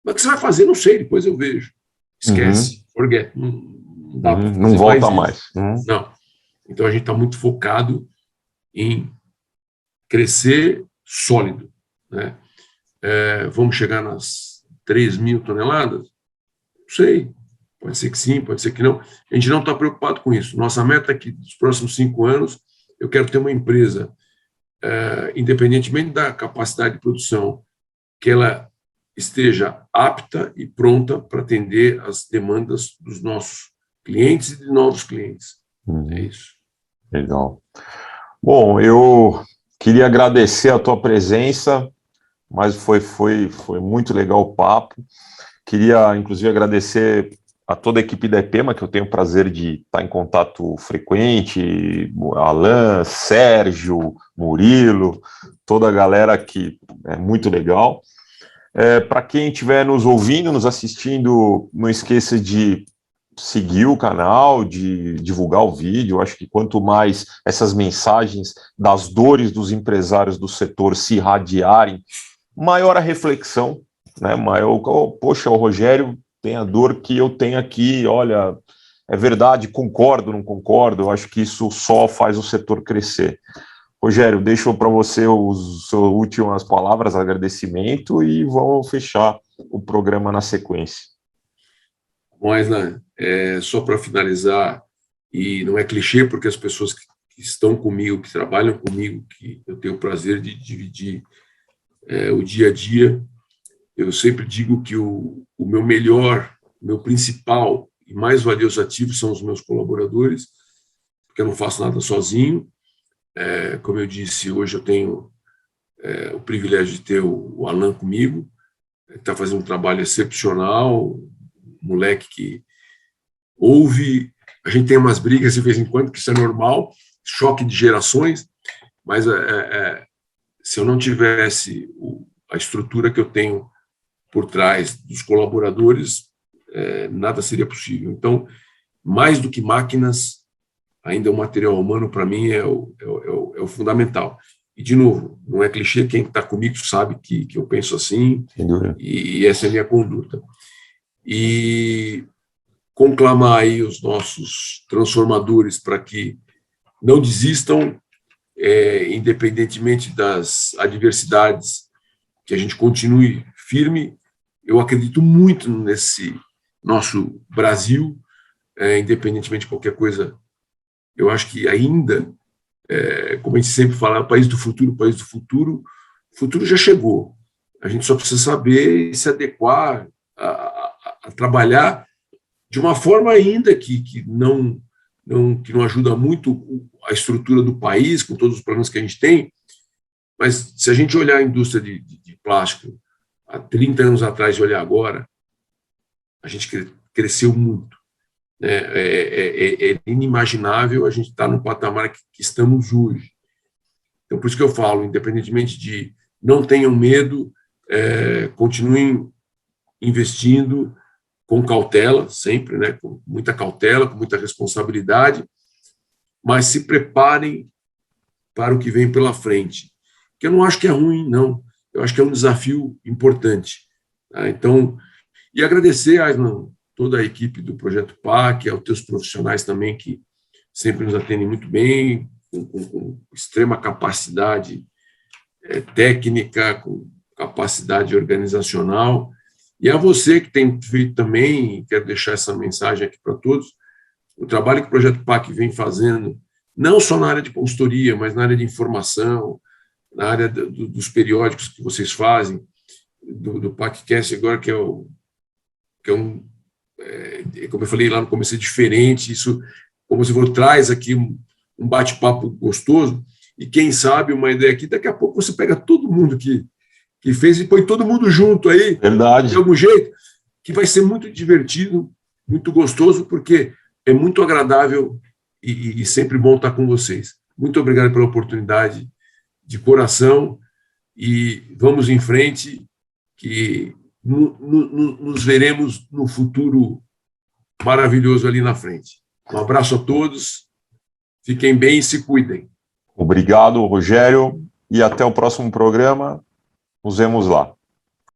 Mas o que você vai fazer? Não sei, depois eu vejo. Esquece, forget. Não dá para fazer não volta mais. Não. Então, a gente está muito focado em crescer sólido, né? Vamos chegar nas 3.000 toneladas? Não sei. Pode ser que sim, pode ser que não. A gente não está preocupado com isso. Nossa meta é que, nos próximos 5 anos, eu quero ter uma empresa, independentemente da capacidade de produção, que ela esteja apta e pronta para atender as demandas dos nossos clientes e de novos clientes. É isso. Legal. Bom, eu queria agradecer a tua presença, mas foi muito legal o papo. Queria, inclusive, agradecer a toda a equipe da EPEMA, que eu tenho o prazer de estar em contato frequente, Alan, Sérgio, Murilo, toda a galera que é muito legal. Para quem estiver nos ouvindo, nos assistindo, não esqueça de seguir o canal, de divulgar o vídeo. Eu acho que quanto mais essas mensagens das dores dos empresários do setor se irradiarem, maior a reflexão, né? Maior, poxa, o Rogério tem a dor que eu tenho aqui, olha, é verdade, concordo, não concordo, eu acho que isso só faz o setor crescer. Rogério, deixo para você as suas últimas palavras, agradecimento, e vamos fechar o programa na sequência. Bom, Aislan, só para finalizar, e não é clichê, porque as pessoas que estão comigo, que trabalham comigo, que eu tenho o prazer de dividir o dia a dia, eu sempre digo que o meu melhor, o meu principal e mais valioso ativo são os meus colaboradores, porque eu não faço nada sozinho. Como eu disse, hoje eu tenho o privilégio de ter o Alan comigo, que está fazendo um trabalho excepcional, moleque que ouve, a gente tem umas brigas de vez em quando, que isso é normal, choque de gerações, mas se eu não tivesse a estrutura que eu tenho por trás dos colaboradores, nada seria possível. Então, mais do que máquinas, ainda o material humano, para mim, é o fundamental. E, de novo, não é clichê, quem está comigo sabe que eu penso assim, e essa é a minha conduta. E conclamar aí os nossos transformadores para que não desistam, independentemente das adversidades, que a gente continue firme. Eu acredito muito nesse nosso Brasil, independentemente de qualquer coisa. Eu acho que ainda, como a gente sempre fala, o país do futuro, o futuro já chegou. A gente só precisa saber se adequar a trabalhar de uma forma ainda que não ajuda muito a estrutura do país, com todos os problemas que a gente tem, mas se a gente olhar a indústria de plástico há 30 anos atrás e olhar agora, a gente cresceu muito. É inimaginável a gente estar no patamar que estamos hoje. Então, por isso que eu falo, independentemente de não tenham medo, continuem investindo com cautela, sempre, né, com muita cautela, com muita responsabilidade, mas se preparem para o que vem pela frente. Que eu não acho que é ruim, não. Eu acho que é um desafio importante. Tá? Então, e agradecer, Aislan, toda a equipe do Projeto PAC, aos teus profissionais também, que sempre nos atendem muito bem, com extrema capacidade técnica, com capacidade organizacional, e a você que tem feito também, e quero deixar essa mensagem aqui para todos, o trabalho que o Projeto PAC vem fazendo, não só na área de consultoria, mas na área de informação, na área dos periódicos que vocês fazem, do PACcast agora, que é um, como eu falei lá no começo, é diferente, isso, como você falou, traz aqui um bate-papo gostoso, e quem sabe uma ideia aqui, daqui a pouco você pega todo mundo que fez e põe todo mundo junto aí, verdade, de algum jeito, que vai ser muito divertido, muito gostoso, porque é muito agradável e sempre bom estar com vocês. Muito obrigado pela oportunidade, de coração, e vamos em frente, que nos veremos no futuro maravilhoso ali na frente. Um abraço a todos, fiquem bem e se cuidem. Obrigado, Rogério, e até o próximo programa. Nos vemos lá.